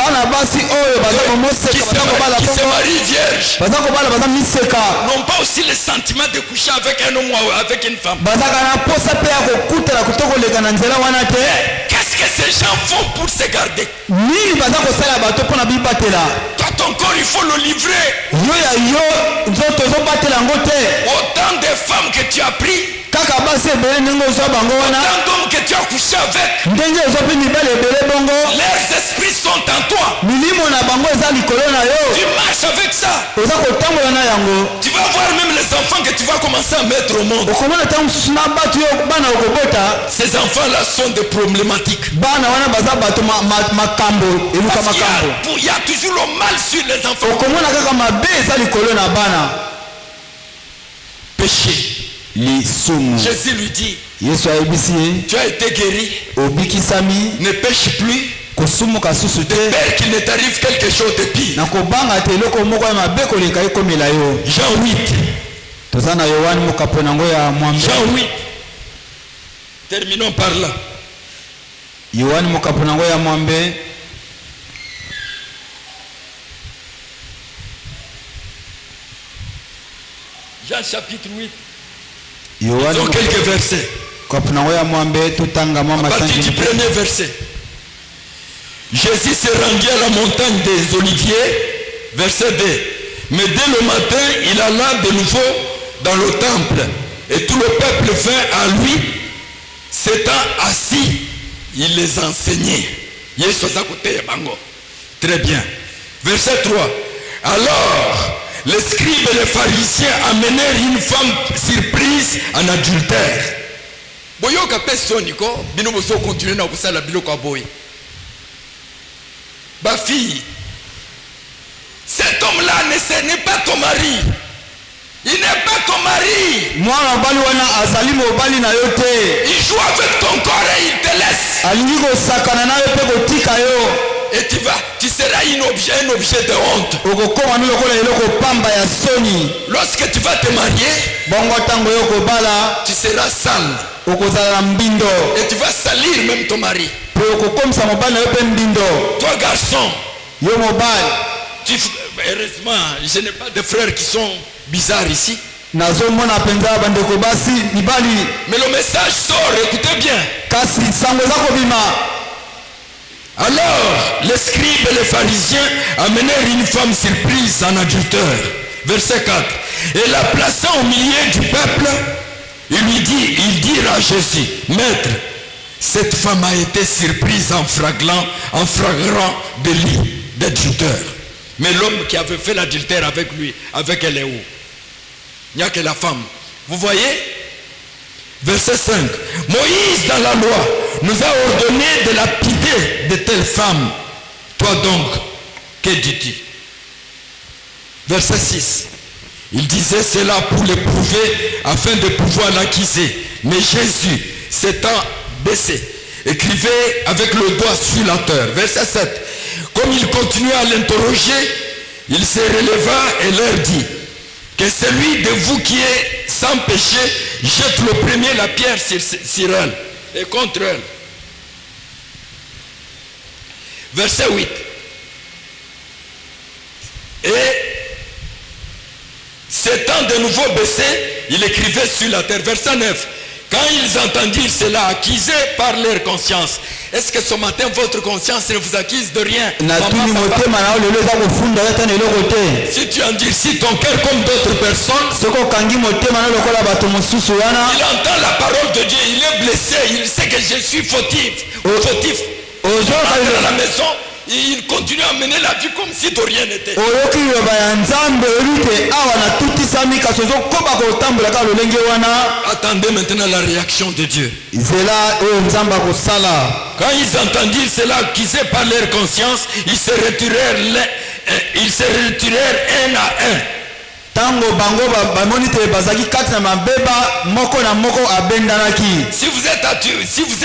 se marient vierges, n'ont pas aussi le sentiment de coucher avec un homme ou avec une femme. Qu'est-ce que ces gens font pour se garder? Toi, ton corps, il faut le livrer. Autant de femmes que tu as pris, autant d'hommes que tu as couché avec, leurs esprits sont en toi. Tu marches avec ça. Tu vas voir même les enfants que tu vas commencer à mettre au monde. Ces enfants-là sont des problématiques. Il y a toujours le mal sur les enfants. Péché. Jésus lui dit, tu as été guéri, ne pêche plus, de peur qu'il ne t'arrive quelque chose de pire. Jean 8. Jean 8. Terminons par là. Jean chapitre 8. Ils ont quelques versets. À partir du premier verset. Jésus se rendit à la montagne des Oliviers, verset 2. Mais dès le matin, il alla de nouveau dans le temple. Et tout le peuple vint à lui. S'étant assis, il les enseignait. Très bien. Verset 3. Alors, les scribes et les pharisiens amenèrent une femme surprise en adultère. Ma fille, cet homme-là n'est pas ton mari. Il n'est pas ton mari. Il joue avec ton corps et il te laisse. Et tu seras un objet de honte. Lorsque tu vas te marier, tu seras sale. Et tu vas salir même ton mari. Toi garçon, heureusement, je n'ai pas de frères qui sont bizarres ici. Mais le message sort, écoutez bien. Alors, les scribes et les pharisiens amenèrent une femme surprise en adultère. Verset 4. Et la plaçant au milieu du peuple, ils dirent à Jésus, Maître, cette femme a été surprise en flagrant délit d'adultère. Mais l'homme qui avait fait l'adultère avec lui, avec elle est où? Il n'y a que la femme. Vous voyez? Verset 5. Moïse dans la loi nous a ordonné de lapider de telles femmes. Toi donc, que dis-tu? Verset 6. Il disait cela pour l'éprouver afin de pouvoir l'accuser. Mais Jésus, s'étant baissé, écrivait avec le doigt sur la terre. Verset 7. Comme il continuait à l'interroger, il se releva et leur dit, que celui de vous qui est sans péché jette le premier la pierre sur elle et contre elle. Verset 8. Et s'étant de nouveau baissé, il écrivait sur la terre. Verset 9. Quand ils entendirent cela, accusés par leur conscience. Est-ce que ce matin, votre conscience ne vous accuse de rien? Si tu endurcis ton cœur comme d'autres personnes, il entend la parole de Dieu, il est blessé, il sait que je suis fautif. Dans la maison, il continue à mener la vie comme si de rien n'était. Attendez maintenant la réaction de Dieu. Quand ils entendirent cela, accusés par leur conscience, ils se retirèrent un à un. Si vous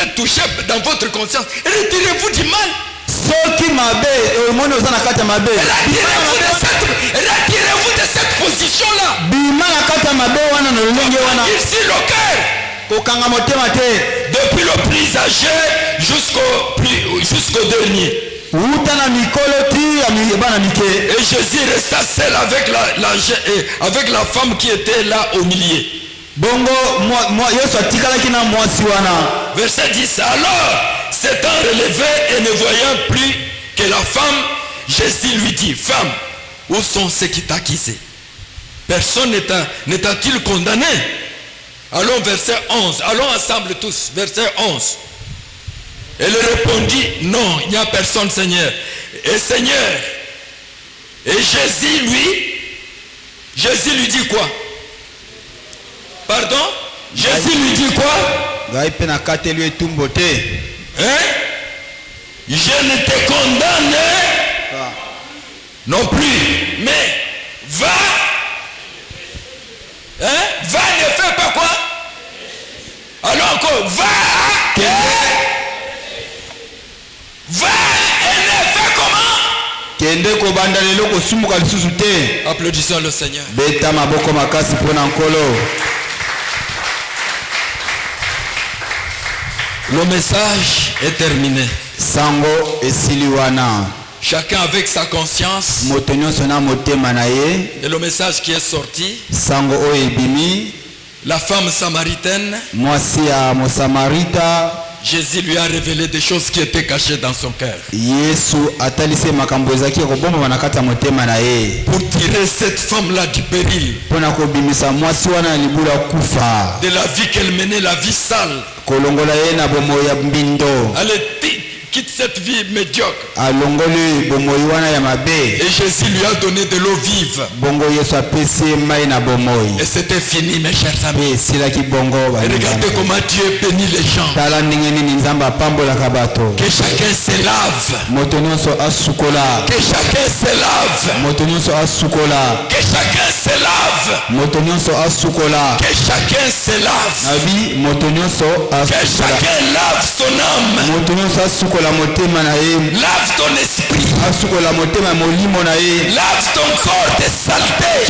êtes touché dans votre conscience, retirez-vous du mal. Retirez-vous de cette position-là. Ici le cœur. Depuis le plus âgé jusqu'au dernier. Et Jésus resta seul avec la femme qui était là au milieu. Verset 10. Alors, s'étant relevé et ne voyant plus que la femme, Jésus lui dit, femme, où sont ceux qui t'accusaient? Personne n'est-il condamné? Allons verset 11. Allons ensemble tous. Verset 11. Elle répondit, non, il n'y a personne, Seigneur. Et Seigneur, et Jésus lui dit quoi? Pardon? Jésus lui dit quoi? Hein? Je ne te condamne non plus, mais va. Hein? Va, ne fais pas quoi? Alors encore, va et ne fais comment? Applaudissons le Seigneur. Le message est terminé. Chacun avec sa conscience. Et le message qui est sorti. La femme samaritaine. Jésus lui a révélé des choses qui étaient cachées dans son cœur. Pour tirer cette femme-là du péril. De la vie qu'elle menait, la vie sale. Allez, quitte cette vie médiocre. Et Jésus lui a donné de l'eau vive. Et c'était fini, mes chers amis. Et regardez comment Dieu bénit les gens. Que chacun se lave. Que chacun se lave. Que chacun se lave. Que chacun se lave. Que chacun lave son âme. Lave ton esprit. Lave ton corps de saleté.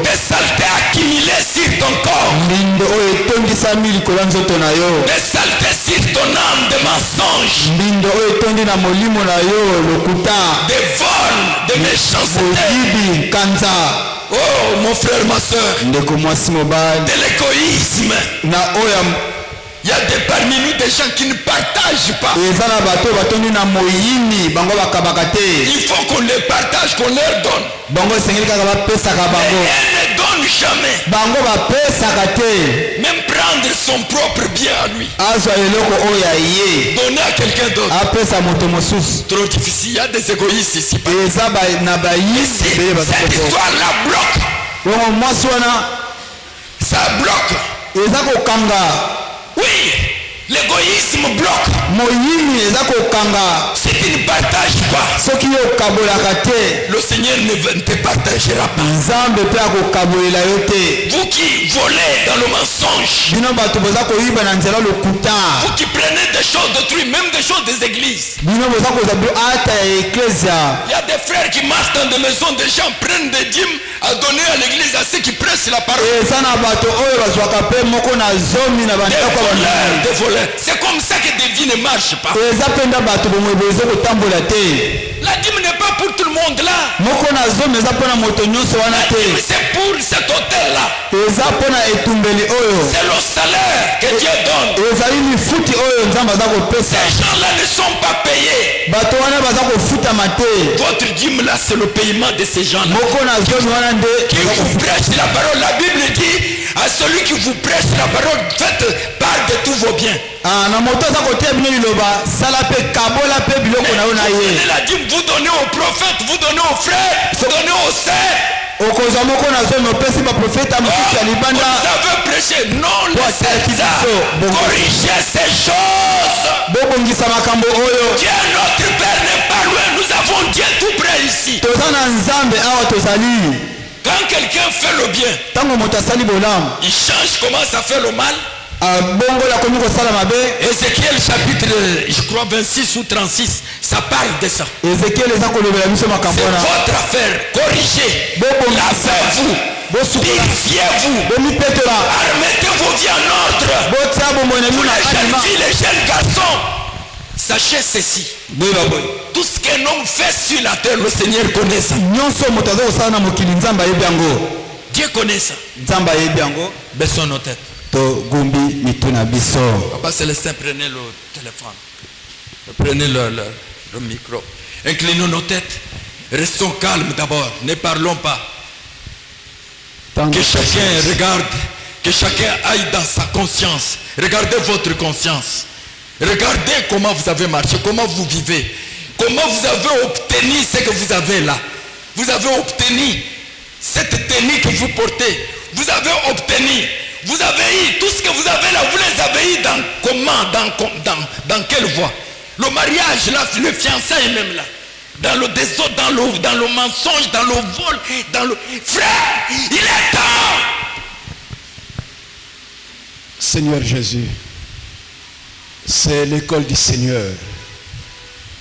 Des saletés accumulées sur ton corps. Des saletés sur ton âme de mensonges. Des vols, de méchanceté. Oh mon frère, ma soeur. De l'égoïsme. Il y a parmi nous des gens qui ne partagent pas. Il faut qu'on les partage, qu'on leur donne. Mais elles ne donnent jamais. Même prendre son propre bien à lui. Donner à quelqu'un d'autre. Trop difficile. Il y a des égoïstes ici. Cette histoire-là bloque. Ça bloque. Oui, l'égoïsme bloque. Si tu ne partages pas, le Seigneur ne te partagera pas. Vous qui volez dans le mensonge, vous qui prenez des choses d'autrui, même des choses des églises. Il y a des frères qui marchent dans des maisons, des gens prennent des dîmes à donner à l'église à ceux qui prêchent la parole. Des voleurs, voleur. C'est comme ça que des vies ne marchent pas. eza penda bato bomoi bozo kotambola te. La dîme n'est pas pour tout le monde là. Moko na zomi eza pona moto nyonso wana La dîme te. c'est pour cet hôtel-là. Eza pona etumbeli oyo. C'est le salaire que Dieu donne. Ezali mifuti oyo nzambe aza kopesa. Ces gens-là ne sont pas payés. Bato wana baza kofutama te. Votre dîme là, c'est le paiement de ces gens-là. Moko na zomi wana nde Qui vous prêche la parole. La Bible dit à celui qui vous prêche la parole, faites part de tous vos biens. na moto aza kotia bino liloba sala mpe kabola mpe biloko na yo na ye. La dîme, vous donnez aux prophètes, vous donnez aux frères, vous donnez aux sœurs. okozwa moko na zomi opesi baprofeta mosusu ya libanda. Vous avez prêché, non laissez ça. Corrigez ces choses. bobongisa makambo oyo. Dieu notre Père n'est pas loin, nous avons Dieu tout près ici. toza na nzambe awa tozali. Quand quelqu'un fait le bien, ntango moto asali bolamu il change, commence à faire le mal. bongo akomi kosala mabe. Ézéchiel chapitre, je crois 26 ou 36, ça parle de ça. ezekiel eza kolobela biso C'est makambo wana. votre affaire. Corrigez. Lavez-vous. Purifiez-vous. bomipetola. Remettez vos vies en ordre. botia bomoi na bino na Les jeunes kalima. filles, les jeunes garçons, sachez ceci. boyeba boye. Tout ce qu'un homme fait sur la terre, le Seigneur connaît ça. nyonso moto aza kosala na mokili nzambe ayebi yango. Dieu connaît ça. nzambe ayebi yango. Baissons nos têtes. togumbi mitu na biso. Papa Célestin, prenez le téléphone. Prenez le micro. Inclinons nos têtes. Restons calmes d'abord. Ne parlons pas. Que chacun regarde. Que chacun aille dans sa conscience. Regardez votre conscience. Regardez comment vous avez marché. Comment vous vivez. Comment vous avez obtenu ce que vous avez là. Vous avez obtenu cette tenue que vous portez. Vous avez obtenu. Vous avez eu tout ce que vous avez là, vous les avez eu dans comment, dans quelle voie? Le mariage, là, le fiançailles même là. Dans le désordre, dans le mensonge, dans le vol, dans le... Frère, il est temps. Seigneur Jésus, c'est l'école du Seigneur.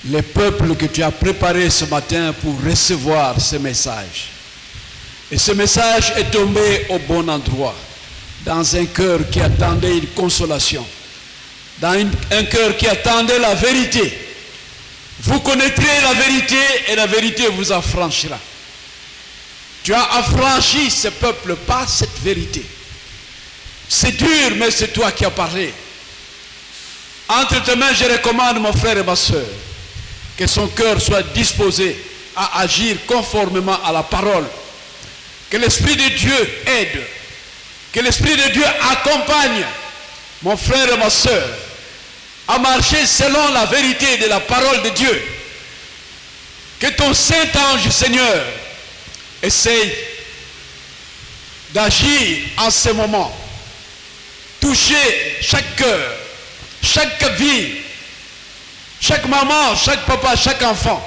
Les peuples que tu as préparés ce matin pour recevoir ce message. Et ce message est tombé au bon endroit. Dans un cœur qui attendait une consolation, dans un cœur qui attendait la vérité. Vous connaîtrez la vérité et la vérité vous affranchira. Tu as affranchi ce peuple par cette vérité. C'est dur, mais c'est toi qui as parlé. Entre tes mains, je recommande mon frère et ma soeur que son cœur soit disposé à agir conformément à la parole. Que l'Esprit de Dieu aide. Que l'Esprit de Dieu accompagne mon frère et ma soeur à marcher selon la vérité de la parole de Dieu. Que ton Saint-Ange, Seigneur, essaye d'agir en ce moment. Toucher chaque cœur, chaque vie, chaque maman, chaque papa, chaque enfant.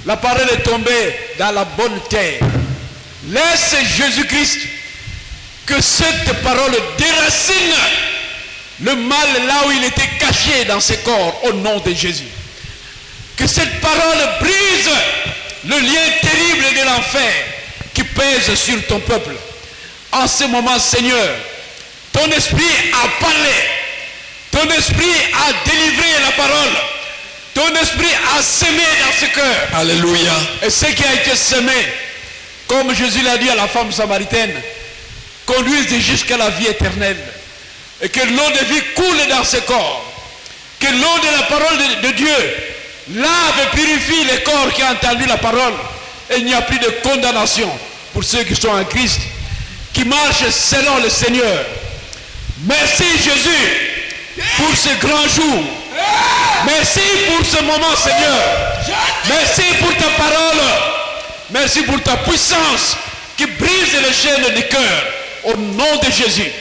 La parole est tombée dans la bonne terre. Laisse Jésus-Christ que cette parole déracine le mal là où il était caché dans ses corps au nom de Jésus. Que cette parole brise le lien terrible de l'enfer qui pèse sur ton peuple. En ce moment, Seigneur, ton esprit a parlé, ton esprit a délivré la parole, ton esprit a semé dans ce cœur. Alléluia. Et ce qui a été semé, comme Jésus l'a dit à la femme samaritaine, conduise jusqu'à la vie éternelle. Et que l'eau de vie coule dans ce corps. Que l'eau de la parole de Dieu lave et purifie les corps qui ont entendu la parole. Et il n'y a plus de condamnation pour ceux qui sont en Christ, qui marchent selon le Seigneur. Merci Jésus pour ce grand jour. Merci pour ce moment, Seigneur. Merci pour ta parole. Merci pour ta puissance qui brise les chaînes du cœur. Au nom de Jésus,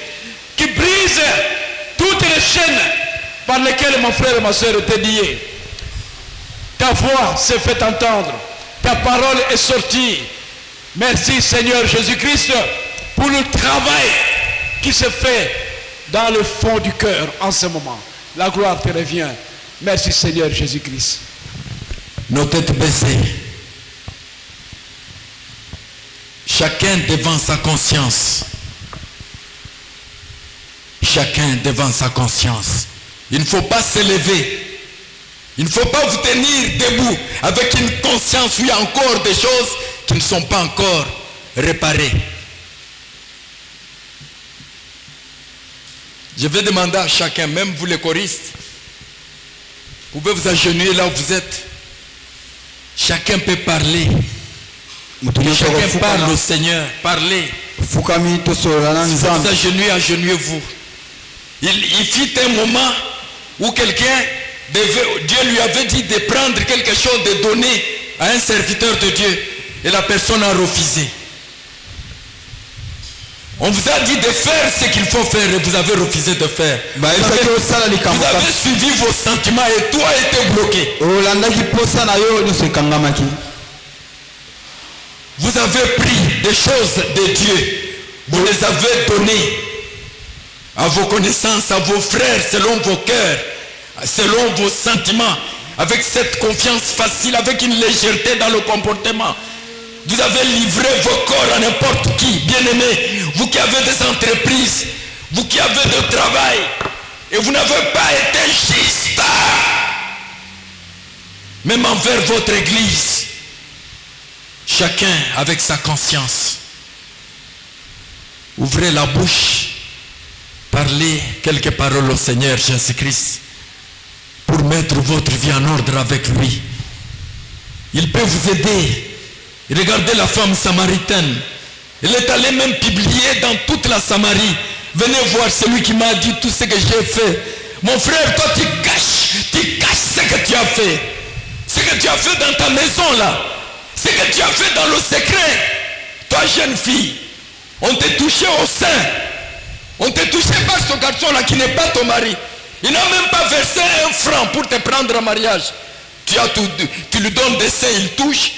qui brise toutes les chaînes par lesquelles mon frère et ma soeur étaient liés. Ta voix s'est fait entendre, ta parole est sortie. Merci Seigneur Jésus-Christ pour le travail qui se fait dans le fond du cœur en ce moment. La gloire te revient. Merci Seigneur Jésus-Christ. Nos têtes baissées. Chacun devant sa conscience. Chacun devant sa conscience. Il ne faut pas s'élever. Il ne faut pas vous tenir debout avec une conscience où il y a encore des choses qui ne sont pas encore réparées. Je vais demander à chacun, même vous les choristes, vous pouvez vous agenouiller là où vous êtes. Chacun peut parler. Chacun parle au Seigneur. Parlez. Vous agenouillez, agenouillez-vous. Il fit un moment où quelqu'un, Dieu lui avait dit de prendre quelque chose, de donner à un serviteur de Dieu. Et la personne a refusé. On vous a dit de faire ce qu'il faut faire et vous avez refusé de faire. Vous avez suivi vos sentiments et tout a été bloqué. Vous avez pris des choses de Dieu. Vous les avez données à vos connaissances, à vos frères, selon vos cœurs, selon vos sentiments, avec cette confiance facile, avec une légèreté dans le comportement. Vous avez livré vos corps à n'importe qui, bien-aimés. Vous qui avez des entreprises, vous qui avez de travail, et vous n'avez pas été juste, même envers votre église. Chacun avec sa conscience. Ouvrez la bouche, parlez quelques paroles au Seigneur Jésus-Christ pour mettre votre vie en ordre avec lui. Il peut vous aider. Regardez la femme samaritaine. Elle est allée même publier dans toute la Samarie. Venez voir celui qui m'a dit tout ce que j'ai fait. Mon frère, toi tu caches ce que tu as fait. Ce que tu as fait dans ta maison là. Ce que tu as fait dans le secret. Toi jeune fille, on t'a touché au sein. On t'a touché par ce garçon là qui n'est pas ton mari. Il n'a même pas versé un franc pour te prendre en mariage. Tu lui donnes des seins, il touche.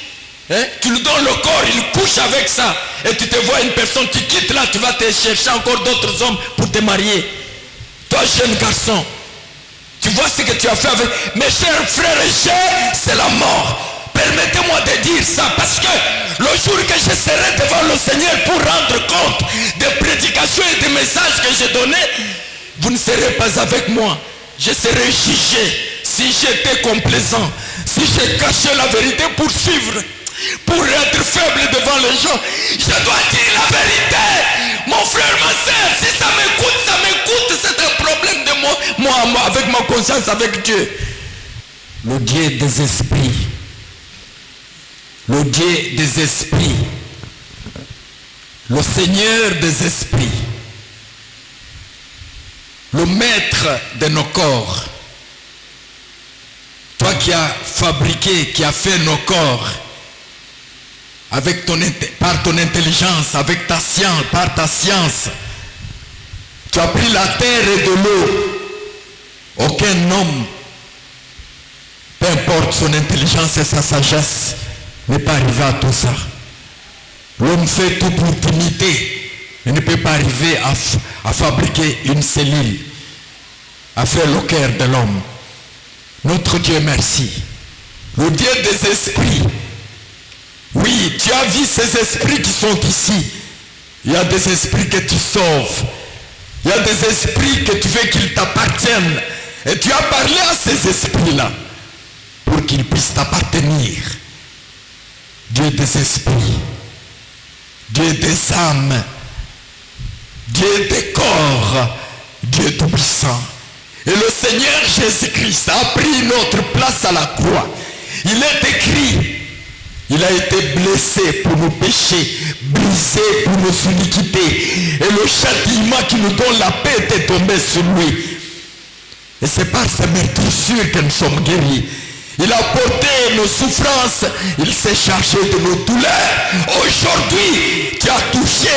Hein? Tu lui donnes le corps, il couche avec ça. Et tu te vois une personne, tu quittes là, tu vas te chercher encore d'autres hommes pour te marier. Toi jeune garçon, tu vois ce que tu as fait avec mes chers frères et sœurs, c'est la mort. Permettez-moi de dire ça parce que le jour que je serai devant le Seigneur pour rendre compte des prédications et des messages que j'ai donnés, vous ne serez pas avec moi. Je serai jugé si j'étais complaisant, si j'ai caché la vérité pour suivre. Pour être faible devant les gens, je dois dire la vérité. Mon frère, ma soeur, si ça m'écoute, c'est un problème de moi, avec ma conscience, avec Dieu. Le Dieu des esprits, le Dieu des esprits, le Seigneur des esprits, le maître de nos corps, toi qui as fabriqué, qui as fait nos corps, par ton intelligence, avec ta science, par ta science, tu as pris la terre et de l'eau. Aucun homme, peu importe son intelligence et sa sagesse, n'est pas arrivé à tout ça. L'homme fait tout pour t'imiter. Il ne peut pas arriver à fabriquer une cellule, à faire le cœur de l'homme. Notre Dieu, merci. Le Dieu des esprits. Oui, tu as vu ces esprits qui sont ici. Il y a des esprits que tu sauves. Il y a des esprits que tu veux qu'ils t'appartiennent. Et tu as parlé à ces esprits-là pour qu'ils puissent t'appartenir. Dieu des esprits, Dieu des âmes, Dieu des corps, Dieu tout-puissant. Et le Seigneur Jésus-Christ a pris notre place à la croix. Il est écrit, il a été blessé pour nos péchés, brisé pour nos iniquités. Et le châtiment qui nous donne la paix était tombé sur lui. Et c'est par sa meurtrissure que nous sommes guéris. Il a porté nos souffrances, il s'est chargé de nos douleurs. Aujourd'hui, tu as touché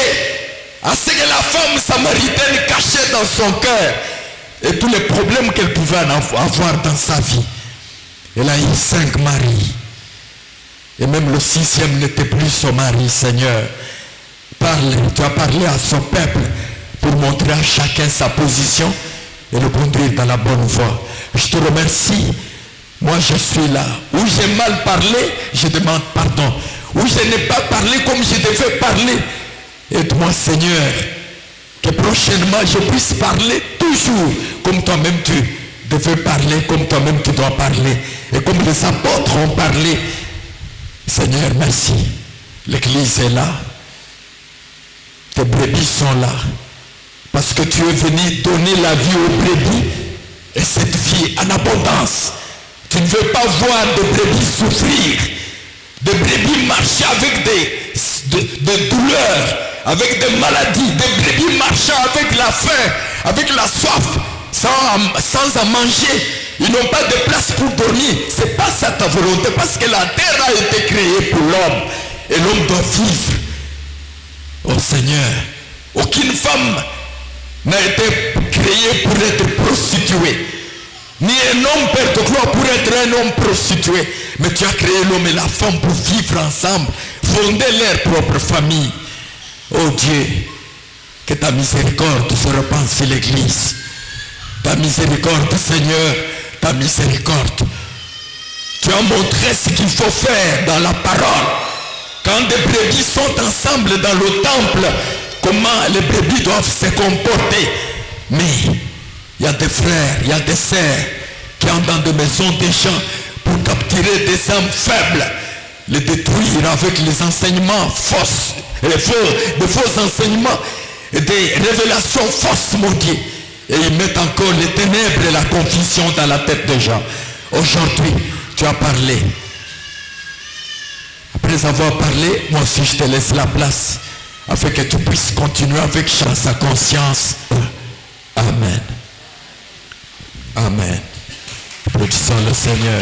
à ce que la femme samaritaine cachait dans son cœur et tous les problèmes qu'elle pouvait avoir dans sa vie. Elle a eu 5 maris. Et même le 6e n'était plus son mari, Seigneur. Tu as parlé à son peuple pour montrer à chacun sa position et le conduire dans la bonne voie. Je te remercie. Moi, je suis là. Où j'ai mal parlé, je demande pardon. Où je n'ai pas parlé comme je devais parler, aide-moi, Seigneur, que prochainement je puisse parler toujours comme toi-même tu devais parler comme toi-même tu dois parler. Et comme les apôtres ont parlé. Seigneur, merci. L'église est là. Tes brebis sont là. Parce que tu es venu donner la vie aux brebis. Et cette vie en abondance. Tu ne veux pas voir des brebis souffrir. Des brebis marcher avec des douleurs, avec des maladies. Des brebis marchant avec la faim, avec la soif, sans en manger. Ils n'ont pas de place pour dormir. Ce n'est pas ça ta volonté. Parce que la terre a été créée pour l'homme. Et l'homme doit vivre. Oh Seigneur, aucune femme n'a été créée pour être prostituée. Ni un homme, Père de gloire, pour être un homme prostitué. Mais tu as créé l'homme et la femme pour vivre ensemble. Fonder leur propre famille. Oh Dieu, que ta miséricorde se répande sur l'église. Ta miséricorde, Seigneur, ta miséricorde. Tu as montré ce qu'il faut faire dans la parole. Quand des brebis sont ensemble dans le temple, comment les brebis doivent se comporter. Mais il y a des frères, il y a des sœurs qui entrent dans des maisons des gens pour capturer des âmes faibles, les détruire avec les enseignements fausses, des faux enseignements et des révélations fausses, mon Dieu. Et ils mettent encore les ténèbres et la confusion dans la tête des gens. Aujourd'hui, tu as parlé. Après avoir parlé, moi aussi je te laisse la place afin que tu puisses continuer avec chance à conscience. Amen. Amen. Applaudissons le Seigneur.